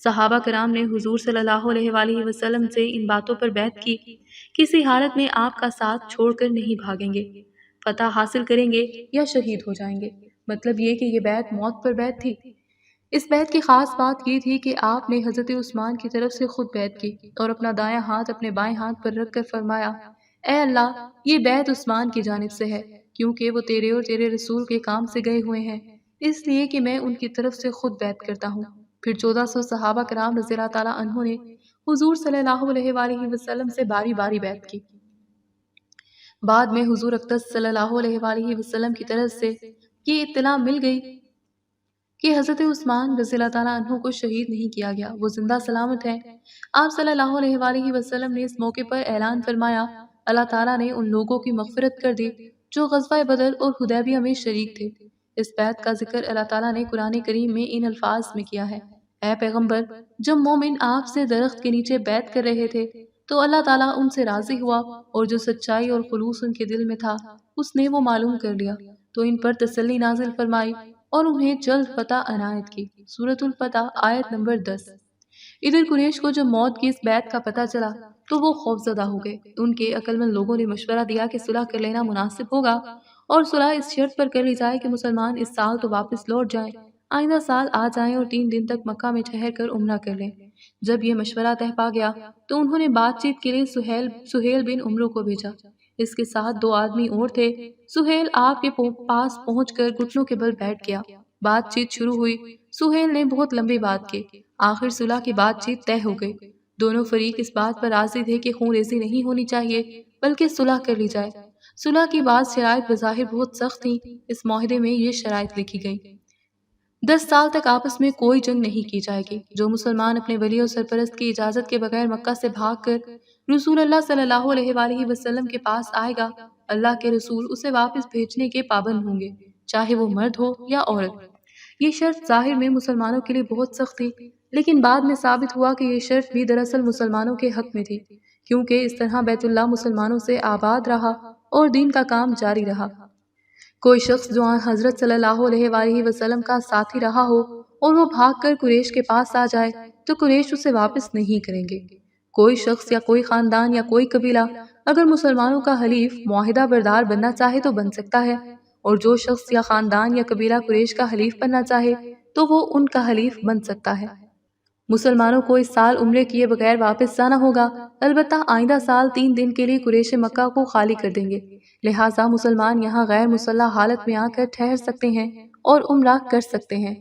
صحابہ کرام نے حضور صلی اللہ علیہ وآلہ وسلم سے ان باتوں پر بیعت کی، کسی حالت میں آپ کا ساتھ چھوڑ کر نہیں بھاگیں گے، فتح حاصل کریں گے یا شہید ہو جائیں گے۔ مطلب یہ کہ یہ بیعت موت پر بیعت تھی۔ اس بیعت کی خاص بات یہ تھی کہ آپ نے حضرت عثمان کی طرف سے خود بیعت کی اور اپنا دایاں ہاتھ اپنے بائیں ہاتھ پر رکھ کر فرمایا اے اللہ یہ بیعت عثمان کی جانب سے ہے کیونکہ وہ تیرے اور تیرے رسول کے کام سے گئے ہوئے ہیں، اس لیے کہ میں ان کی طرف سے خود بیعت کرتا ہوں۔ پھر 1400 صحابہ کرام رضی اللہ تعالیٰ عنہ نے حضور صلی اللہ علیہ وآلہ وسلم سے باری باری بیعت کی۔ بعد میں حضور اقدس صلی اللہ علیہ وآلہ وسلم کی طرف سے یہ اطلاع مل گئی کہ حضرت عثمان رضی اللہ تعالیٰ عنہ کو شہید نہیں کیا گیا، وہ زندہ سلامت ہیں۔ آپ صلی اللہ علیہ وآلہ وسلم نے اس موقع پر اعلان فرمایا اللہ تعالیٰ نے ان لوگوں کی مغفرت کر دی جو غزوہ بدر اور حدیبیہ میں شریک تھے۔ اس بیعت کا ذکر اللہ تعالیٰ نے قرآن کریم میں ان الفاظ میں کیا ہے اے پیغمبر جب مومن آپ سے درخت کے نیچے بیعت کر رہے تھے تو اللہ تعالیٰ ان سے راضی ہوا اور جو سچائی اور خلوص ان کے دل میں تھا اس نے وہ معلوم کر لیا۔ تو ان پر تسلی نازل فرمائی اور انہیں جلد فتح عنایت کی۔ سورۃ الفتح آیت نمبر 10۔ ادھر قریش کو جب موت کی اس بیعت کا پتہ چلا تو وہ خوف زدہ ہو گئے۔ ان کے عقل مند لوگوں نے مشورہ دیا کہ صلح کر لینا مناسب ہوگا اور صلح اس شرط پر کر لی جائے کہ مسلمان اس سال تو واپس لوٹ جائیں، آئندہ سال آ جائیں اور 3 دن تک مکہ میں ٹھہر کر عمرہ کر لیں۔ جب یہ مشورہ طے پا گیا تو انہوں نے بات چیت کے لیے سہیل بن عمرو کو بھیجا۔ اس کے ساتھ 2 آدمی اور تھے۔ سہیل آپ کے پاس پہنچ کر گھٹنوں کے بل بیٹھ گیا۔ بات چیت شروع ہوئی۔ سہیل نے بہت لمبی بات کی۔ آخر صلح کی بات چیت طے ہو گئی۔ دونوں فریق اس بات پر راضی تھے کہ خون ریزی نہیں ہونی چاہیے بلکہ صلح کر لی جائے۔ صلح کی بعض شرائط بظاہر بہت سخت تھیں۔ اس معاہدے میں یہ شرائط لکھی گئیں: 10 سال تک آپس میں کوئی جنگ نہیں کی جائے گی۔ جو مسلمان اپنے ولی اور سرپرست کی اجازت کے بغیر مکہ سے بھاگ کر رسول اللہ صلی اللہ علیہ وآلہ وسلم کے پاس آئے گا، اللہ کے رسول اسے واپس بھیجنے کے پابند ہوں گے، چاہے وہ مرد ہو یا عورت۔ یہ شرط ظاہر میں مسلمانوں کے لیے بہت سخت تھی، لیکن بعد میں ثابت ہوا کہ یہ شرط بھی دراصل مسلمانوں کے حق میں تھی، کیونکہ اس طرح بیت اللہ مسلمانوں سے آباد رہا اور دین کا کام جاری رہا۔ کوئی شخص جو حضرت صلی اللہ علیہ وآلہ وسلم کا ساتھی رہا ہو اور وہ بھاگ کر قریش کے پاس آ جائے تو قریش اسے واپس نہیں کریں گے۔ کوئی شخص یا کوئی خاندان یا کوئی قبیلہ اگر مسلمانوں کا حلیف معاہدہ بردار بننا چاہے تو بن سکتا ہے، اور جو شخص یا خاندان یا قبیلہ قریش کا حلیف بننا چاہے تو وہ ان کا حلیف بن سکتا ہے۔ مسلمانوں کو اس سال عمرے کیے بغیر واپس جانا ہوگا، البتہ آئندہ سال 3 دن کے لیے قریش مکہ کو خالی کر دیں گے، لہٰذا مسلمان یہاں غیر مسلح حالت میں آ کر ٹھہر سکتے ہیں اور عمرہ کر سکتے ہیں۔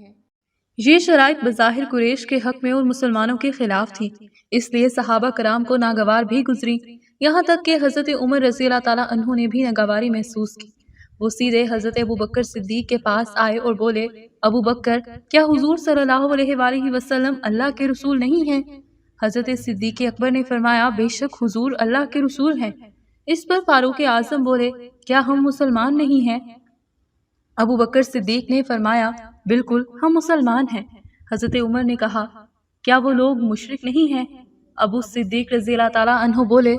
یہ شرائط بظاہر قریش کے حق میں اور مسلمانوں کے خلاف تھی، اس لیے صحابہ کرام کو ناگوار بھی گزری، یہاں تک کہ حضرت عمر رضی اللہ تعالیٰ عنہ نے بھی ناگواری محسوس کی۔ وہ سیدھے حضرت ابو بکر صدیق کے پاس آئے اور بولے: ابو بکر، کیا حضور صلی اللہ علیہ وآلہ وسلم اللہ کے رسول نہیں ہیں؟ حضرت صدیق اکبر نے فرمایا: بے شک حضور اللہ کے رسول ہیں۔ اس پر فاروق اعظم بولے: کیا ہم مسلمان نہیں ہیں؟ ابو بکر صدیق نے فرمایا: بالکل ہم مسلمان ہیں۔ حضرت عمر نے کہا: کیا وہ لوگ مشرک نہیں ہیں؟ ابو صدیق رضی اللہ تعالیٰ عنہ بولے۔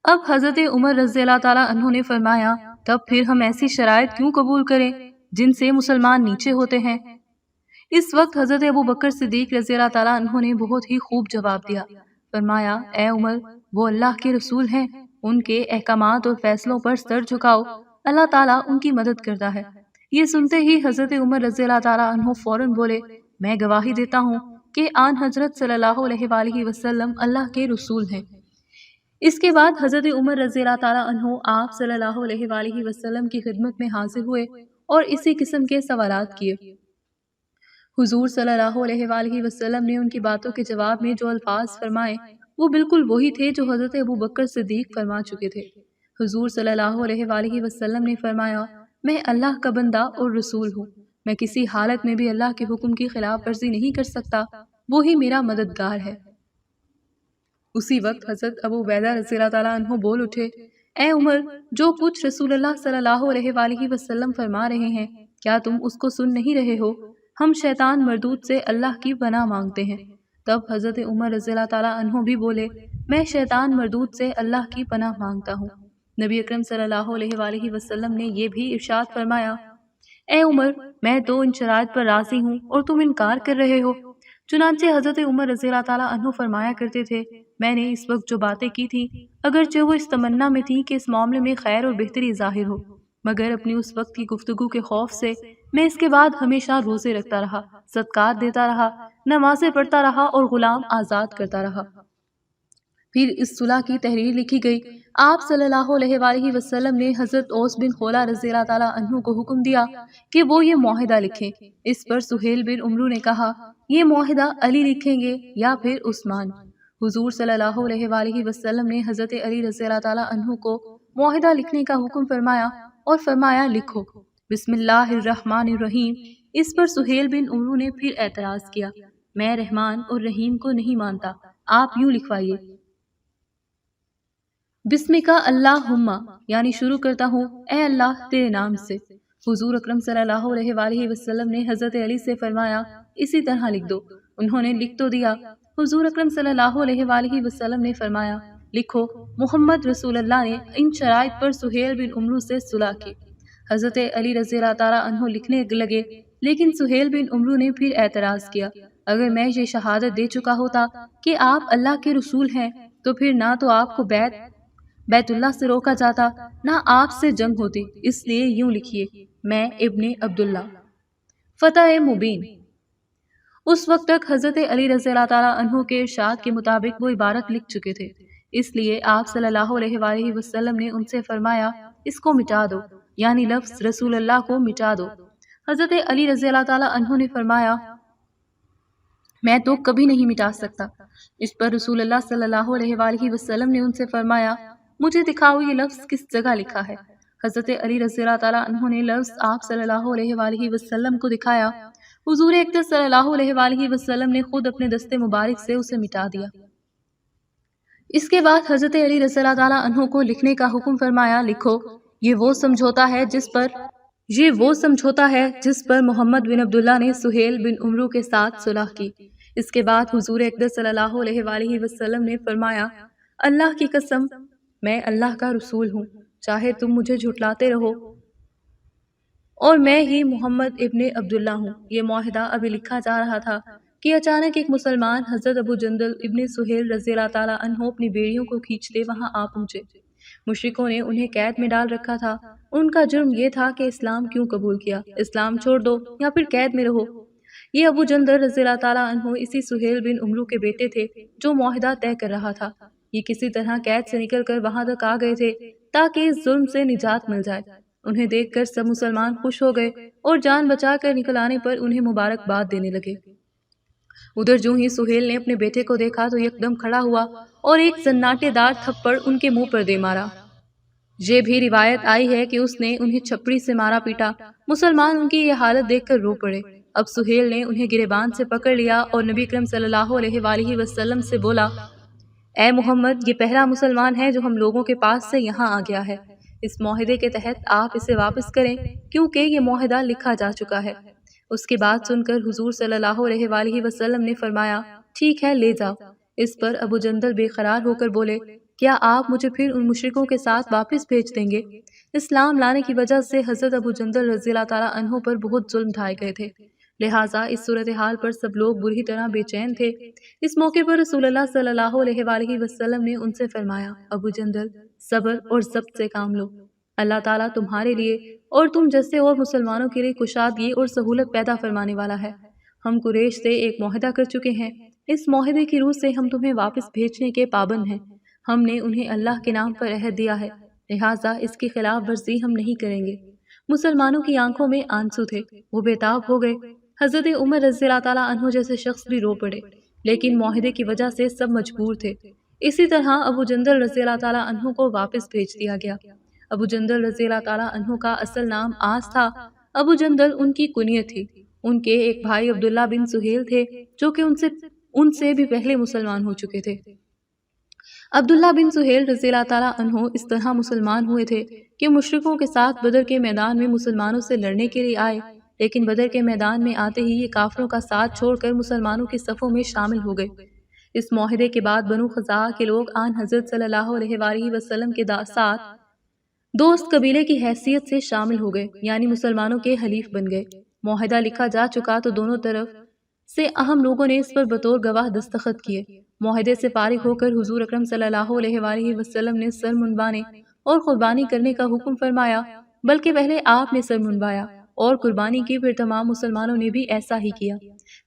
اب حضرت عمر رضی اللہ تعالیٰ عنہ نے فرمایا: تب پھر ہم ایسی شرائط کیوں قبول کریں جن سے مسلمان نیچے ہوتے ہیں؟ اس وقت حضرت ابو بکر صدیق رضی اللہ تعالیٰ عنہ نے بہت ہی خوب جواب دیا، فرمایا: اے عمر، وہ اللہ کے رسول ہیں، ان کے احکامات اور فیصلوں پر سر جھکاؤ، اللہ تعالیٰ ان کی مدد کرتا ہے۔ یہ سنتے ہی حضرت عمر رضی اللہ تعالیٰ عنہ فوراً بولے: میں گواہی دیتا ہوں کہ آن حضرت صلی اللہ علیہ وآلہ وسلم اللہ کے رسول ہیں۔ اس کے بعد حضرت عمر رضی اللہ تعالیٰ عنہ آپ صلی اللہ علیہ وآلہ وسلم کی خدمت میں حاضر ہوئے اور اسی قسم کے سوالات کیے۔ حضور صلی اللہ علیہ وآلہ وسلم نے ان کی باتوں کے جواب میں جو الفاظ فرمائے وہ بالکل وہی تھے جو حضرت ابو بکر صدیق فرما چکے تھے۔ حضور صلی اللہ علیہ وآلہ وسلم نے فرمایا: میں اللہ کا بندہ اور رسول ہوں، میں کسی حالت میں بھی اللہ کے حکم کی خلاف ورزی نہیں کر سکتا، وہی میرا مددگار ہے۔ اسی وقت حضرت ابو عبیدہ رضی اللہ تعالیٰ عنہ بول اٹھے: اے عمر، جو کچھ رسول اللہ صلی اللہ علیہ وآلہ وسلم فرما رہے ہیں، کیا تم اس کو سن نہیں رہے ہو؟ ہم شیطان مردود سے اللہ کی پناہ مانگتے ہیں۔ تب حضرت عمر رضی اللہ تعالیٰ عنہ بھی بولے: میں شیطان مردود سے اللہ کی پناہ مانگتا ہوں۔ نبی اکرم صلی اللہ علیہ وآلہ وسلم نے یہ بھی ارشاد فرمایا: اے عمر، میں تو ان شرائط پر راضی ہوں اور تم انکار کر رہے ہو۔ چنانچہ حضرت عمر رضی اللہ تعالیٰ عنہ فرمایا کرتے تھے: میں نے اس وقت جو باتیں کی تھی اگرچہ وہ اس تمنا میں تھی کہ اس معاملے میں خیر اور بہتری ظاہر ہو، مگر اپنی اس وقت کی گفتگو کے خوف سے میں اس کے بعد ہمیشہ روزے رکھتا رہا، صدقات دیتا رہا، نمازیں پڑھتا رہا اور غلام آزاد کرتا رہا۔ پھر اس صلح کی تحریر لکھی گئی۔ آپ صلی اللہ علیہ وآلہ وسلم نے حضرت اوس بن خولہ رضی اللہ تعالیٰ عنہ کو حکم دیا کہ وہ یہ معاہدہ لکھیں۔ اس پر سہیل بن عمرو نے کہا: یہ معاہدہ علی لکھیں گے یا پھر عثمان؟ حضور صلی اللہ علیہ وآلہ وسلم نے حضرت علی رضی اللہ تعالیٰ عنہ کو معاہدہ لکھنے کا حکم فرمایا اور فرمایا: لکھو بسم اللہ الرحمن الرحیم۔ اس پر سہیل بن عمرو نے پھر اعتراض کیا: میں رحمان اور رحیم کو نہیں مانتا، آپ یوں لکھوائیے: بسمکا اللہم، یعنی شروع کرتا ہوں اے اللہ تیرے نام سے۔ حضور اکرم صلی اللہ علیہ وآلہ وسلم نے حضرت علی سے فرمایا: اسی طرح لکھ دو۔ انہوں نے لکھ تو دیا۔ حضور اکرم صلی اللہ علیہ وآلہ وسلم نے فرمایا: لکھو محمد رسول اللہ نے ان شرائط پر سہیل بن عمرو سے صلح کی۔ حضرت علی رضی اللہ تعالیٰ عنہ لکھنے لگے، لیکن سہیل بن عمرو نے پھر اعتراض کیا، اگر میں یہ شہادت دے چکا ہوتا کہ آپ اللہ کے رسول ہیں تو پھر نہ تو آپ کو بیت اللہ سے روکا جاتا، نہ آپ سے جنگ ہوتی، اس لیے یوں لکھیے، میں ابن عبداللہ۔ فتح مبین۔ اس وقت تک حضرت علی رضی اللہ تعالیٰ عنہ کے ارشاد کے مطابق وہ عبارت لکھ چکے تھے، اس لیے آپ صلی اللہ علیہ وآلہ وسلم نے ان سے فرمایا، اس کو مٹا دو، یعنی لفظ رسول اللہ کو مٹا دو۔ حضرت علی رضی اللہ تعالیٰ عنہ نے فرمایا، میں تو کبھی نہیں مٹا سکتا۔ اس پر رسول اللہ صلی اللہ علیہ وآلہ وسلم نے ان سے فرمایا، مجھے دکھاؤ یہ لفظ کس جگہ لکھا ہے۔ حضرت علی رضی اللہ تعالیٰ عنہ نے لفظ آپ صلی اللہ علیہ وآلہ وسلم کو دکھایا۔ حضور اقدس صلی اللہ علیہ وآلہ وسلم نے خود اپنے دست مبارک سے اسے مٹا دیا۔ اس کے بعد حضرت علی رضی اللہ تعالیٰ عنہ کو لکھنے کا حکم فرمایا، لکھو، یہ وہ سمجھوتا ہے جس پر محمد بن عبداللہ نے سہیل بن عمرو کے ساتھ صلح کی۔ اس کے بعد حضور اقدس صلی اللہ علیہ وآلہ وسلم نے فرمایا، اللہ کی قسم، میں اللہ کا رسول ہوں، چاہے تم مجھے جھٹلاتے رہو، اور میں ہی محمد ابن عبداللہ ہوں۔ یہ معاہدہ ابھی لکھا جا رہا تھا کہ اچانک ایک مسلمان حضرت ابو جندل ابن سہیل رضی اللہ تعالیٰ عنہ اپنی بیڑیوں کو کھینچتے وہاں آ پہنچے۔ مشرکوں نے انہیں قید میں ڈال رکھا تھا۔ ان کا جرم یہ تھا کہ اسلام کیوں قبول کیا، اسلام چھوڑ دو یا پھر قید میں رہو۔ یہ ابو جندل رضی اللہ تعالیٰ عنہ اسی سہیل بن عمرو کے بیٹے تھے جو معاہدہ طے کر رہا تھا۔ یہ کسی طرح قید سے نکل کر وہاں تک آ گئے تھے تاکہ اس ظلم سے نجات مل جائے۔ انہیں دیکھ کر سب مسلمان خوش ہو گئے اور جان بچا کر نکل آنے پر انہیں مبارکباد دینے لگے۔ ادھر جو ہی سہیل نے اپنے بیٹے کو دیکھا تو یکدم کھڑا ہوا اور ایک سناٹے دار تھپڑ ان کے منہ پر دے مارا۔ یہ بھی روایت آئی ہے کہ اس نے انہیں چھپڑی سے مارا پیٹا۔ مسلمان ان کی یہ حالت دیکھ کر رو پڑے۔ اب سہیل نے انہیں گریبان سے پکڑ لیا اور نبی کریم صلی اللہ علیہ وآلہ وسلم سے بولا، اے محمد، یہ پہلا مسلمان ہے جو ہم لوگوں کے پاس سے یہاں آ گیا ہے۔ اس معاہدے کے تحت آپ اسے واپس کریں کیونکہ یہ معاہدہ لکھا جا چکا ہے۔ اس کی بات سن کر حضور صلی اللہ علیہ وآلہ وسلم نے فرمایا، ٹھیک ہے، لے جاؤ۔ اس پر ابو جندل بے قرار ہو کر بولے، کیا آپ مجھے پھر ان مشرکوں کے ساتھ واپس بھیج دیں گے؟ اسلام لانے کی وجہ سے حضرت ابو جندل رضی اللہ تعالیٰ عنہ پر بہت ظلم ڈھائے گئے تھے، لہٰذا اس صورتحال پر سب لوگ بری طرح بے چین تھے۔ اس موقع پر رسول اللہ صلی اللہ علیہ وآلہ وسلم نے ان سے فرمایا، ابو جندل، صبر اور ضبط سے کام لو، اللہ تعالیٰ تمہارے لیے اور تم جیسے اور مسلمانوں کے لیے کشادگی اور سہولت پیدا فرمانے والا ہے۔ ہم قریش سے ایک معاہدہ کر چکے ہیں، اس معاہدے کی روح سے ہم تمہیں واپس بھیجنے کے پابند ہیں۔ ہم نے انہیں اللہ کے نام پر عہد دیا ہے، لہٰذا اس کی خلاف ورزی ہم نہیں کریں گے۔ مسلمانوں کی آنکھوں میں آنسو تھے، وہ بے تاب ہو گئے۔ حضرت عمر رضی اللہ تعالیٰ عنہ جیسے شخص بھی رو پڑے، لیکن معاہدے کی وجہ سے سب مجبور تھے۔ اسی طرح ابو جندل رضی اللہ تعالیٰ عنہ کو واپس بھیج دیا گیا۔ ابو جندل رضی اللہ تعالیٰ عنہ کا اصل نام آس تھا۔ ابو جندل ان کی کنیت تھی۔ ان کے ایک بھائی عبداللہ بن سہیل تھے جو کہ ان سے بھی پہلے مسلمان ہو چکے تھے۔ عبداللہ بن سہیل رضی اللہ تعالیٰ عنہ اس طرح مسلمان ہوئے تھے کہ مشرکوں کے ساتھ بدر کے میدان میں مسلمانوں سے لڑنے کے لیے آئے، لیکن بدر کے میدان میں آتے ہی یہ کافروں کا ساتھ چھوڑ کر مسلمانوں کی صفوں میں شامل ہو گئے۔ اس معاہدے کے بعد بنو خزاعہ کے لوگ آن حضرت صلی اللہ علیہ وآلہ وسلم کے ساتھ دوست قبیلے کی حیثیت سے شامل ہو گئے، یعنی مسلمانوں کے حلیف بن گئے۔ معاہدہ لکھا جا چکا تو دونوں طرف سے اہم لوگوں نے اس پر بطور گواہ دستخط کیے۔ معاہدے سے فارغ ہو کر حضور اکرم صلی اللہ علیہ وآلہ وسلم نے سر منڈوانے اور قربانی کرنے کا حکم فرمایا، بلکہ پہلے آپ نے سر منڈوایا اور قربانی کی، پھر تمام مسلمانوں نے بھی ایسا ہی کیا۔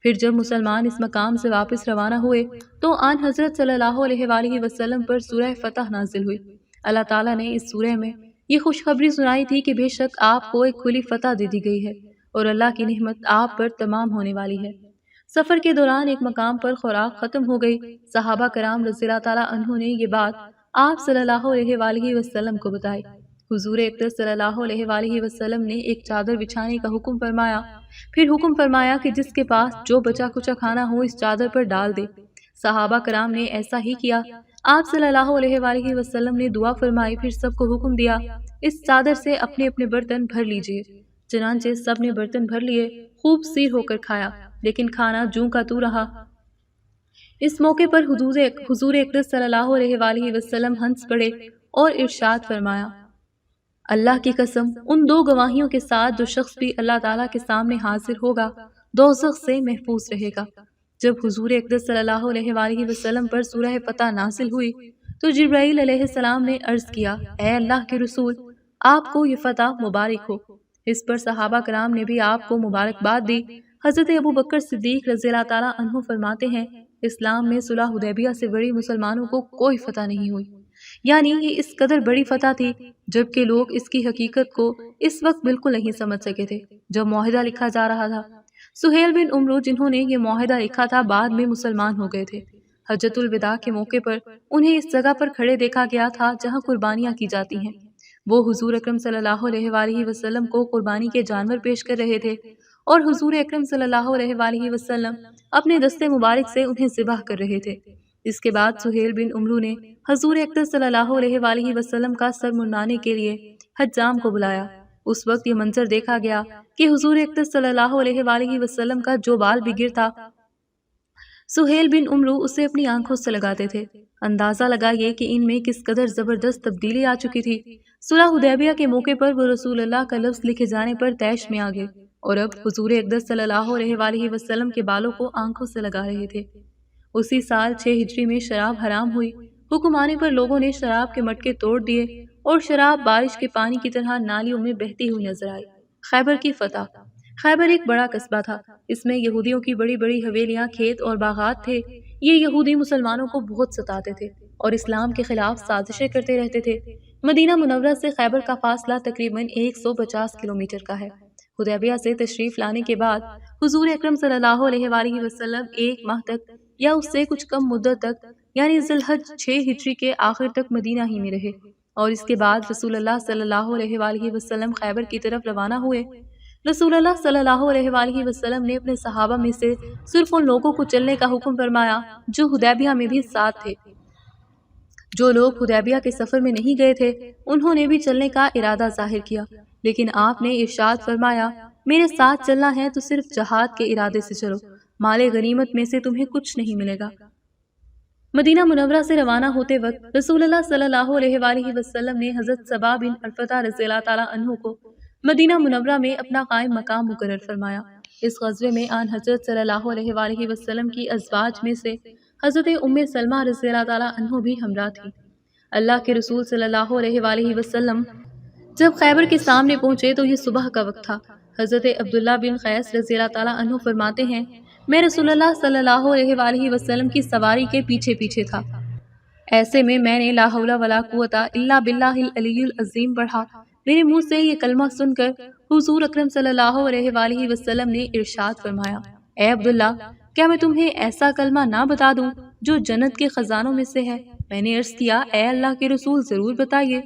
پھر جب مسلمان اس مقام سے واپس روانہ ہوئے تو آن حضرت صلی اللہ علیہ وآلہ وسلم پر سورہ فتح نازل ہوئی۔ اللہ تعالیٰ نے اس سورہ میں یہ خوشخبری سنائی تھی کہ بے شک آپ کو ایک کھلی فتح دے دی گئی ہے اور اللہ کی نعمت آپ پر تمام ہونے والی ہے۔ سفر کے دوران ایک مقام پر خوراک ختم ہو گئی۔ صحابہ کرام رضی اللہ تعالیٰ عنہ نے یہ بات آپ صلی اللہ علیہ وآلہ وسلم کو بتائی۔ حضور اقدس صلی اللہ علیہ وآلہ وسلم نے ایک چادر بچھانے کا حکم فرمایا، پھر حکم فرمایا کہ جس کے پاس جو بچا کچا کھانا ہو اس چادر پر ڈال دے۔ صحابہ کرام نے ایسا ہی کیا۔ آپ صلی اللہ علیہ وآلہ وسلم نے دعا فرمائی، پھر سب کو حکم دیا، اس چادر سے اپنے اپنے برتن بھر لیجئے۔ چنانچہ سب نے برتن بھر لیے، خوب سیر ہو کر کھایا، لیکن کھانا جوں کا تو رہا۔ اس موقع پر حضور اقدس صلی اللہ علیہ وآلہ وسلم ہنس پڑے اور ارشاد فرمایا، اللہ کی قسم، ان دو گواہیوں کے ساتھ جو شخص بھی اللہ تعالیٰ کے سامنے حاضر ہوگا دوزخ سے محفوظ رہے گا۔ جب حضور اقدس صلی اللہ علیہ وآلہ وسلم پر سورہ فتح نازل ہوئی تو جبرائیل علیہ السلام نے عرض کیا، اے اللہ کے رسول، آپ کو یہ فتح مبارک ہو۔ اس پر صحابہ کرام نے بھی آپ کو مبارکباد دی۔ حضرت ابو بکر صدیق رضی اللہ تعالیٰ عنہ فرماتے ہیں، اسلام میں صلح حدیبیہ سے بڑی مسلمانوں کو کوئی فتح نہیں ہوئی، یعنی یہ اس قدر بڑی فتح تھی جبکہ لوگ اس کی حقیقت کو اس وقت بالکل نہیں سمجھ سکے تھے جب معاہدہ لکھا جا رہا تھا۔ سہیل بن عمرو جنہوں نے یہ معاہدہ لکھا تھا بعد میں مسلمان ہو گئے تھے۔ حجۃ الوداع کے موقع پر انہیں اس جگہ پر کھڑے دیکھا گیا تھا جہاں قربانیاں کی جاتی ہیں۔ وہ حضور اکرم صلی اللہ علیہ وآلہ وسلم کو قربانی کے جانور پیش کر رہے تھے اور حضور اکرم صلی اللہ علیہ وآلہ وسلم اپنے دستے مبارک سے انہیں ذبح کر رہے تھے۔ اس کے بعد سہیل بن عمرو نے حضور اقدس صلی اللہ علیہ وآلہ وسلم کا سر منڈانے کے لیے حجام کو بلایا۔ اس وقت یہ منظر دیکھا گیا کہ حضور اقدس صلی اللہ علیہ وآلہ وسلم کا جو بال بھی گر تھا سہیل بن عمرو اسے اپنی آنکھوں سے لگاتے تھے۔ اندازہ لگائیے کہ ان میں کس قدر زبردست تبدیلی آ چکی تھی۔ صلح حدیبیہ کے موقع پر وہ رسول اللہ کا لفظ لکھے جانے پر طیش میں آ گئے اور اب حضور اقدس صلی اللہ علیہ وآلہ وسلم کے بالوں کو آنکھوں سے لگا رہے تھے۔ اسی سال 6 ہجری میں شراب حرام ہوئی۔ حکم آنے پر لوگوں نے شراب کے مٹکے توڑ دیے اور شراب بارش کے پانی کی طرح نالیوں میں بہتی ہوئی نظر آئی۔ خیبر کی فتح۔ خیبر ایک بڑا قصبہ تھا۔ اس میں یہودیوں کی بڑی بڑی حویلیاں، کھیت اور باغات تھے۔ یہ یہودی مسلمانوں کو بہت ستاتے تھے اور اسلام کے خلاف سازشیں کرتے رہتے تھے۔ مدینہ منورہ سے خیبر کا فاصلہ تقریباً 150 کلومیٹر کا ہے۔ حدیبیہ سے تشریف لانے کے بعد حضور اکرم صلی اللہ علیہ وآلہ وسلم 1 ماہ تک یا اس سے کچھ کم مدت تک یعنی ذی الحج 6 ہجری کے آخر تک مدینہ ہی میں رہے اور اس کے بعد رسول اللہ صلی اللہ علیہ وآلہ وسلم خیبر کی طرف روانہ ہوئے۔ رسول اللہ صلی اللہ علیہ وآلہ وسلم نے اپنے صحابہ میں سے صرف ان لوگوں کو چلنے کا حکم فرمایا جو حدیبیہ میں بھی ساتھ تھے۔ جو لوگ حدیبیہ کے سفر میں نہیں گئے تھے انہوں نے بھی چلنے کا ارادہ ظاہر کیا، لیکن آپ نے ارشاد فرمایا، میرے ساتھ چلنا ہے تو صرف جہاد کے ارادے سے چلو، مال غنیمت میں سے تمہیں کچھ نہیں ملے گا۔ مدینہ منورہ سے روانہ ہوتے وقت رسول اللہ صلی اللہ علیہ وآلہ وسلم نے حضرت صبا بن الفتح رضی اللہ تعالیٰ عنہ کو مدینہ منورہ میں اپنا قائم مقام مقرر فرمایا۔ اس غزوے میں آن حضرت صلی اللہ علیہ وآلہ وسلم کی ازواج میں سے حضرت ام سلمہ رضی اللہ تعالیٰ عنہ بھی ہمراہ تھی۔ اللہ کے رسول صلی اللہ علیہ وآلہ وسلم جب خیبر کے سامنے پہنچے تو یہ صبح کا وقت تھا۔ حضرت عبداللہ بن قیس رضی اللہ تعالیٰ عنہ فرماتے ہیں، میں رسول اللہ صلی اللہ علیہ وآلہ وسلم کی سواری کے پیچھے پیچھے تھا۔ ایسے میں نے لا حول ولا قوت الا باللہ العلی العظیم پڑھا۔ میرے منہ سے یہ کلمہ سن کر حضور اکرم صلی اللہ علیہ وآلہ وسلم نے ارشاد فرمایا، اے عبداللہ، کیا میں تمہیں ایسا کلمہ نہ بتا دوں جو جنت کے خزانوں میں سے ہے؟ میں نے عرض کیا، اے اللہ کے رسول، ضرور بتائیے۔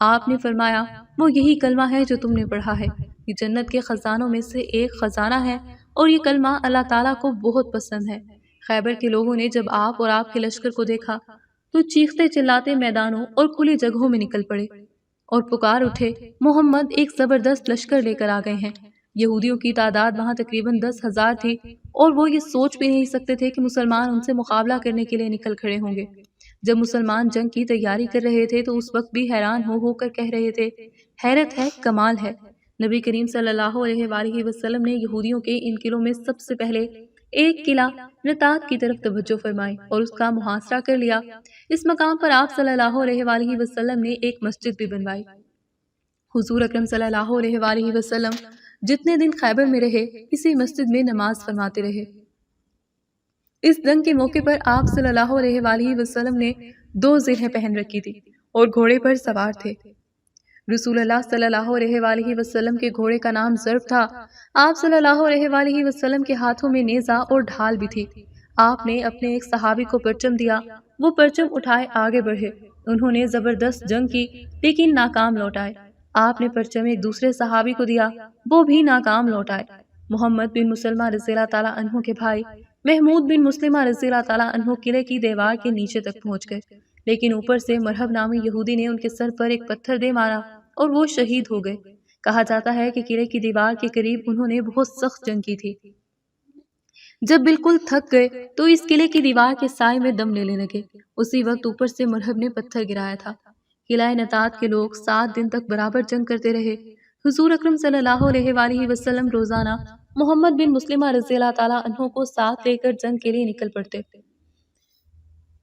آپ نے فرمایا، وہ یہی کلمہ ہے جو تم نے پڑھا ہے، یہ جنت کے خزانوں میں سے ایک خزانہ ہے اور یہ کلمہ اللہ تعالیٰ کو بہت پسند ہے۔ خیبر کے لوگوں نے جب آپ اور آپ کے لشکر کو دیکھا تو چیختے چلاتے میدانوں اور کھلی جگہوں میں نکل پڑے اور پکار اٹھے، محمد ایک زبردست لشکر لے کر آ گئے ہیں۔ یہودیوں کی تعداد وہاں تقریباً 10,000 تھی اور وہ یہ سوچ بھی نہیں سکتے تھے کہ مسلمان ان سے مقابلہ کرنے کے لیے نکل کھڑے ہوں گے۔ جب مسلمان جنگ کی تیاری کر رہے تھے تو اس وقت بھی حیران ہو کر کہہ رہے تھے، حیرت ہے، کمال ہے۔ نبی کریم صلی اللہ علیہ وآلہ وسلم نے یہودیوں کے ان قلعوں میں سب سے پہلے ایک قلعہ رتات کی طرف توجہ فرمائی اور اس کا محاصرہ کر لیا۔ اس مقام پر آپ صلی اللہ علیہ وآلہ وسلم نے ایک مسجد بھی بنوائی۔ حضور اکرم صلی اللہ علیہ وآلہ وسلم جتنے دن خیبر میں رہے اسی مسجد میں نماز فرماتے رہے۔ اس جنگ کے موقع پر آپ صلی اللہ علیہ وآلہ وسلم نے 2 زرہیں پہن رکھی تھی اور گھوڑے پر سوار تھے۔ رسول اللہ صلی اللہ علیہ وآلہ وسلم کے گھوڑے کا نام ضرب تھا۔ آپ صلی اللہ علیہ وآلہ وسلم کے ہاتھوں میں نیزہ اور ڈھال بھی تھی۔ آپ نے اپنے ایک صحابی کو پرچم دیا، وہ پرچم اٹھائے آگے بڑھے۔ انہوں نے زبردست جنگ کی لیکن ناکام لوٹ آئے۔ آپ نے پرچم ایک دوسرے صحابی کو دیا، وہ بھی ناکام لوٹ آئے۔ محمد بن مسلمہ رضی اللہ تعالیٰ عنہ کے بھائی محمود بن مسلمہ رضی اللہ تعالیٰ عنہ قلعے کی دیوار کے نیچے تک پہنچ گئے، لیکن اوپر سے مرہب نامی یہودی نے ان کے سر پر ایک پتھر دے مارا اور وہ شہید ہو گئے۔ کہا جاتا ہے کہ قلعے کی دیوار کے قریب انہوں نے بہت سخت جنگ کی تھی۔ جب بالکل تھک گئے تو اس قلعے کی دیوار کے سائے میں دم لینے لگے۔ اسی وقت اوپر سے مرہب نے پتھر گرایا تھا۔ قلعہ نطات کے لوگ 7 دن تک برابر جنگ کرتے رہے۔ حضور اکرم صلی اللہ علیہ وآلہ وسلم روزانہ محمد بن مسلمہ رضی اللہ تعالیٰ عنہ کو ساتھ لے کر جنگ کے لیے نکل پڑتے۔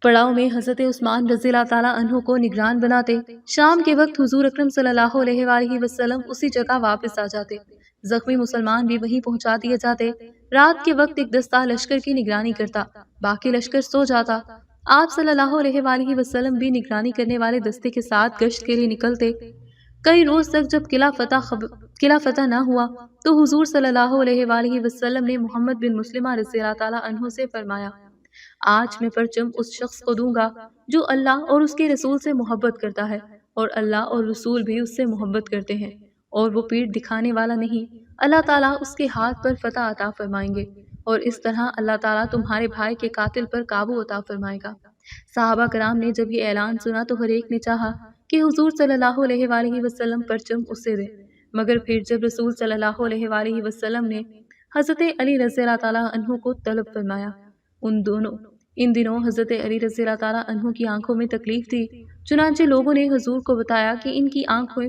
پڑاؤ میں حضرت عثمان رضی اللہ تعالیٰ عنہ کو نگران بناتے۔ شام کے وقت حضور اکرم صلی اللہ علیہ وآلہ وسلم اسی جگہ واپس آ جاتے۔ زخمی مسلمان بھی وہیں پہنچا دیے جاتے۔ رات کے وقت ایک دستہ لشکر کی نگرانی کرتا، باقی لشکر سو جاتا۔ آپ صلی اللہ علیہ وآلہ وسلم بھی نگرانی کرنے والے دستے کے ساتھ گشت کے لیے نکلتے۔ کئی روز تک جب قلعہ فتح نہ ہوا تو حضور صلی اللہ علیہ وآلہ وسلم نے محمد بن مسلمہ رضی اللہ تعالیٰ عنہ سے فرمایا، آج میں پرچم اس شخص کو دوں گا جو اللہ اور اس کے رسول سے محبت کرتا ہے، اور اللہ اور رسول بھی اس سے محبت کرتے ہیں، اور وہ پیٹھ دکھانے والا نہیں۔ اللہ تعالیٰ اس کے ہاتھ پر فتح عطا فرمائیں گے، اور اس طرح اللہ تعالیٰ تمہارے بھائی کے قاتل پر قابو عطا فرمائے گا۔ صحابہ کرام نے جب یہ اعلان سنا تو ہر ایک نے چاہا کہ حضور صلی اللہ علیہ وآلہ وسلم پرچم اسے دے، مگر پھر جب رسول صلی اللہ علیہ وآلہ وسلم نے حضرت علی رضی اللہ تعالیٰ عنہ کو طلب فرمایا، ان دنوں حضرت علی رضی اللہ تعالیٰ عنہ کی آنکھوں میں تکلیف تھی، چنانچہ لوگوں نے حضور کو بتایا کہ ان کی آنکھیں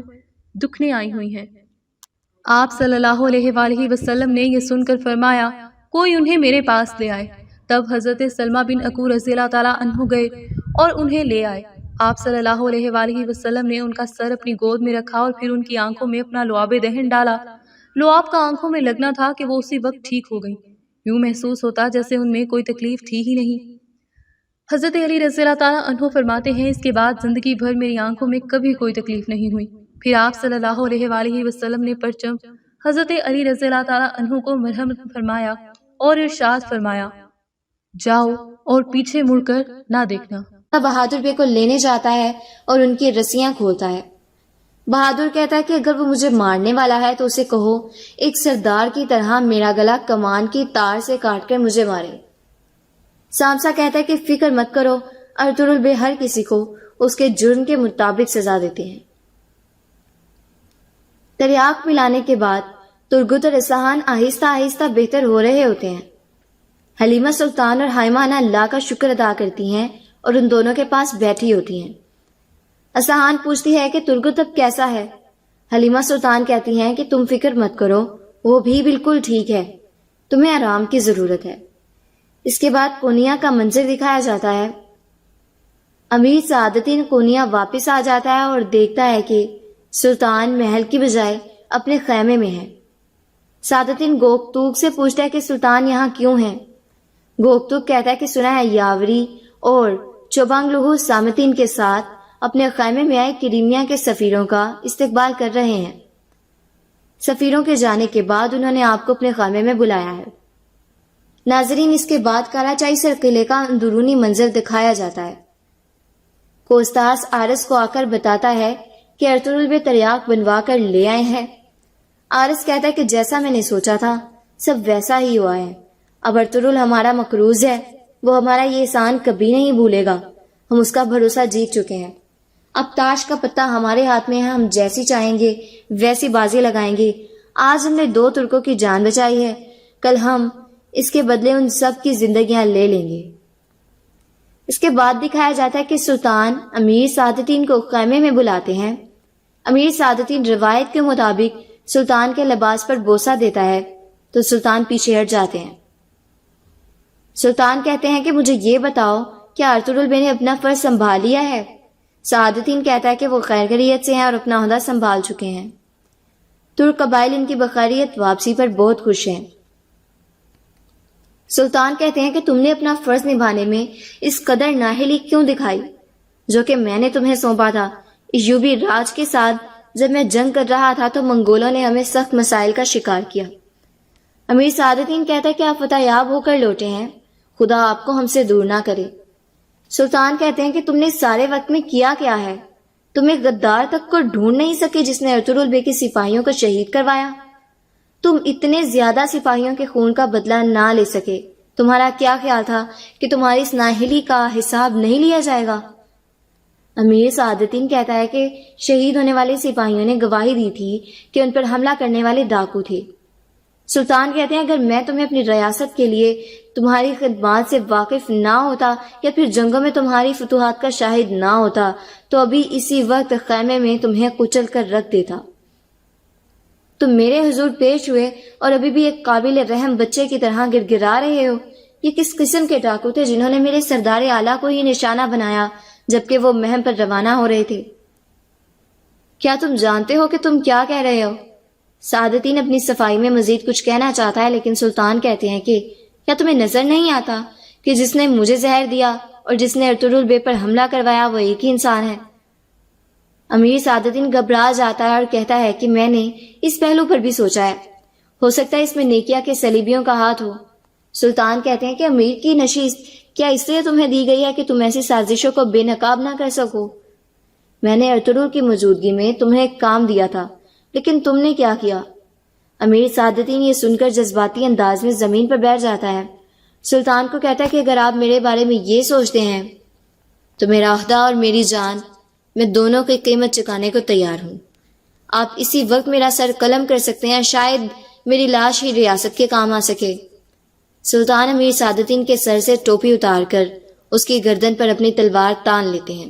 دکھنے آئی ہوئی ہیں۔ آپ صلی اللہ علیہ وآلہ وسلم نے یہ سن کر فرمایا، کوئی انہیں میرے پاس لے آئے۔ تب حضرت سلمہ بن اکو رضی اللہ تعالیٰ عنہ گئے اور انہیں لے آئے۔ آپ صلی اللہ علیہ وآلہ وسلم نے ان کا سر اپنی گود میں رکھا اور پھر ان کی آنکھوں میں اپنا لعاب دہن ڈالا۔ لعاب کا آنکھوں میں لگنا تھا کہ وہ اسی وقت ٹھیک ہو گئی، یوں محسوس ہوتا جیسے ان میں کوئی تکلیف تھی ہی نہیں۔ حضرت علی رضی اللہ تعالیٰ عنہ فرماتے ہیں، اس کے بعد زندگی بھر میری آنکھوں میں کبھی کوئی تکلیف نہیں ہوئی۔ پھر آپ صلی اللہ علیہ وآلہ وسلم نے پرچم حضرت علی رضی اللہ تعالیٰ عنہ کو مرحمت فرمایا اور ارشاد فرمایا، جاؤ اور پیچھے مڑ کر نہ دیکھنا۔ بہادر بے کو لینے جاتا ہے اور ان کی رسیاں کھولتا ہے۔ بہادر کہتا ہے کہ اگر وہ مجھے مارنے والا ہے تو اسے کہو ایک سردار کی طرح میرا گلا کمان کی تار سے کاٹ کر مجھے مارے۔ سامسا کہتا ہے کہ فکر مت کرو، ارطغرل بے ہر کسی کو اس کے جرم کے مطابق سزا دیتے ہیں۔ تریاق پلانے کے بعد ترگت اور اسہان آہستہ آہستہ بہتر ہو رہے ہوتے ہیں۔ حلیمہ سلطان اور حائمانہ اللہ کا شکر ادا کرتی ہیں اور ان دونوں کے پاس بیٹھی ہوتی ہیں۔ اسہان پوچھتی ہے کہ ترگت اب کیسا ہے؟ حلیمہ سلطان کہتی ہیں کہ تم فکر مت کرو، وہ بھی بالکل ٹھیک ہے، تمہیں آرام کی ضرورت ہے۔ اس کے بعد کونیا کا منظر دکھایا جاتا ہے۔ امیر سعادتین کونیا واپس آ جاتا ہے اور دیکھتا ہے کہ سلطان محل کی بجائے اپنے خیمے میں ہے۔ سعادتین گوکتوک سے پوچھتا ہے کہ سلطان یہاں کیوں ہیں؟ گوکتوک کہتا ہے کہ سنا ہے یاوری اور چوبانگلوہو سامتین کے ساتھ اپنے خیمے میں آئے کریمیا کے سفیروں کا استقبال کر رہے ہیں۔ سفیروں کے جانے کے بعد انہوں نے آپ کو اپنے خیمے میں بلایا ہے۔ ناظرین، اس کے بعد کاراچائی سر قلعے کا اندرونی منظر دکھایا جاتا ہے۔ کوستاس آرس کو آ کر بتاتا ہے کہ ارطغرل بے تریاق بنوا کر لے آئے ہیں۔ آرس کہتا ہے کہ جیسا میں نے سوچا تھا سب ویسا ہی ہوا ہے۔ اب ارطغرل ہمارا مقروض ہے، وہ ہمارا یہ احسان کبھی نہیں بھولے گا، ہم اس کا بھروسہ جیت چکے ہیں۔ اب تاش کا پتہ ہمارے ہاتھ میں ہے، ہم جیسی چاہیں گے ویسی بازی لگائیں گے۔ آج ہم نے 2 ترکوں کی جان بچائی ہے، کل ہم اس کے بدلے ان سب کی زندگیاں لے لیں گے۔ اس کے بعد دکھایا جاتا ہے کہ سلطان امیر سعادتین کو خیمے میں بلاتے ہیں۔ امیر سعادتین روایت کے مطابق سلطان کے لباس پر بوسہ دیتا ہے تو سلطان پیچھے ہٹ جاتے ہیں۔ سلطان کہتے ہیں کہ مجھے یہ بتاؤ کیا ارطغرل بے نے اپنا فرض سنبھال لیا ہے؟ سعادتین کہتا ہے کہ وہ خیر خیریت سے ہیں اور اپنا عہدہ سنبھال چکے ہیں۔ ترک قبائل ان کی بخیریت واپسی پر بہت خوش ہیں۔ سلطان کہتے ہیں کہ تم نے اپنا فرض نبھانے میں اس قدر نااہلی کیوں دکھائی جو کہ میں نے تمہیں سونپا تھا؟ ایوبی راج کے ساتھ جب میں جنگ کر رہا تھا تو منگولوں نے ہمیں سخت مسائل کا شکار کیا۔ امیر سعادتین کہتا ہے کہ آپ فتح یاب ہو کر لوٹے ہیں، خدا آپ کو ہم سے دور نہ کرے۔ سلطان کہتے ہیں کہ تم نے سارے وقت میں کیا ہے؟ تم ایک غدار تک کو ڈھونڈ نہیں سکے جس نے ارطغرل بے کے سپاہیوں کو شہید کروایا؟ تم اتنے زیادہ سپاہیوں کے خون کا بدلہ نہ لے سکے، تمہارا کیا خیال تھا کہ تمہاری اس نااہلی کا حساب نہیں لیا جائے گا؟ امیر سعادتین کہتا ہے کہ شہید ہونے والے سپاہیوں نے گواہی دی تھی کہ ان پر حملہ کرنے والے ڈاکو تھے۔ سلطان کہتے ہیں اگر میں تمہیں اپنی ریاست کے لیے تمہاری خدمات سے واقف نہ ہوتا یا پھر جنگوں میں تمہاری فتوحات کا شاہد نہ ہوتا تو ابھی اسی وقت خیمے میں تمہیں کچل کر رکھ دیتا۔ تم میرے حضور پیش ہوئے اور ابھی بھی ایک قابل رحم بچے کی طرح گر گرا رہے ہو۔ یہ کس قسم کے ڈاکو تھے جنہوں نے میرے سردار اعلیٰ کو ہی نشانہ بنایا جبکہ وہ مہم پر روانہ ہو رہے تھے؟ کیا تم جانتے ہو کہ تم کیا کہہ رہے ہو؟ سعادتین اپنی صفائی میں مزید کچھ کہنا چاہتا ہے لیکن سلطان کہتے ہیں کہ کیا تمہیں نظر نہیں آتا کہ جس نے مجھے زہر دیا اور جس نے ارطغرل بے پر حملہ کروایا وہ ایک ہی انسان ہے؟ امیر سعادتین گھبرا جاتا ہے اور کہتا ہے کہ میں نے اس پہلو پر بھی سوچا ہے، ہو سکتا ہے اس میں نیکیا کے صلیبیوں کا ہاتھ ہو۔ سلطان کہتے ہیں کہ امیر کی نشست کیا اس لیے تمہیں دی گئی ہے کہ تم ایسی سازشوں کو بے نقاب نہ کر سکو؟ میں نے ارطغرل کی موجودگی میں تمہیں ایک کام دیا تھا لیکن تم نے کیا کیا؟ امیر سعادتین یہ سن کر جذباتی انداز میں زمین پر بیٹھ جاتا ہے۔ سلطان کو کہتا ہے کہ اگر آپ میرے بارے میں یہ سوچتے ہیں تو میرا عہدہ اور میری جان میں دونوں کی قیمت چکانے کو تیار ہوں۔ آپ اسی وقت میرا سر قلم کر سکتے ہیں، شاید میری لاش ہی ریاست کے کام آ سکے۔ سلطان امیر سعادتین کے سر سے ٹوپی اتار کر اس کی گردن پر اپنی تلوار تان لیتے ہیں۔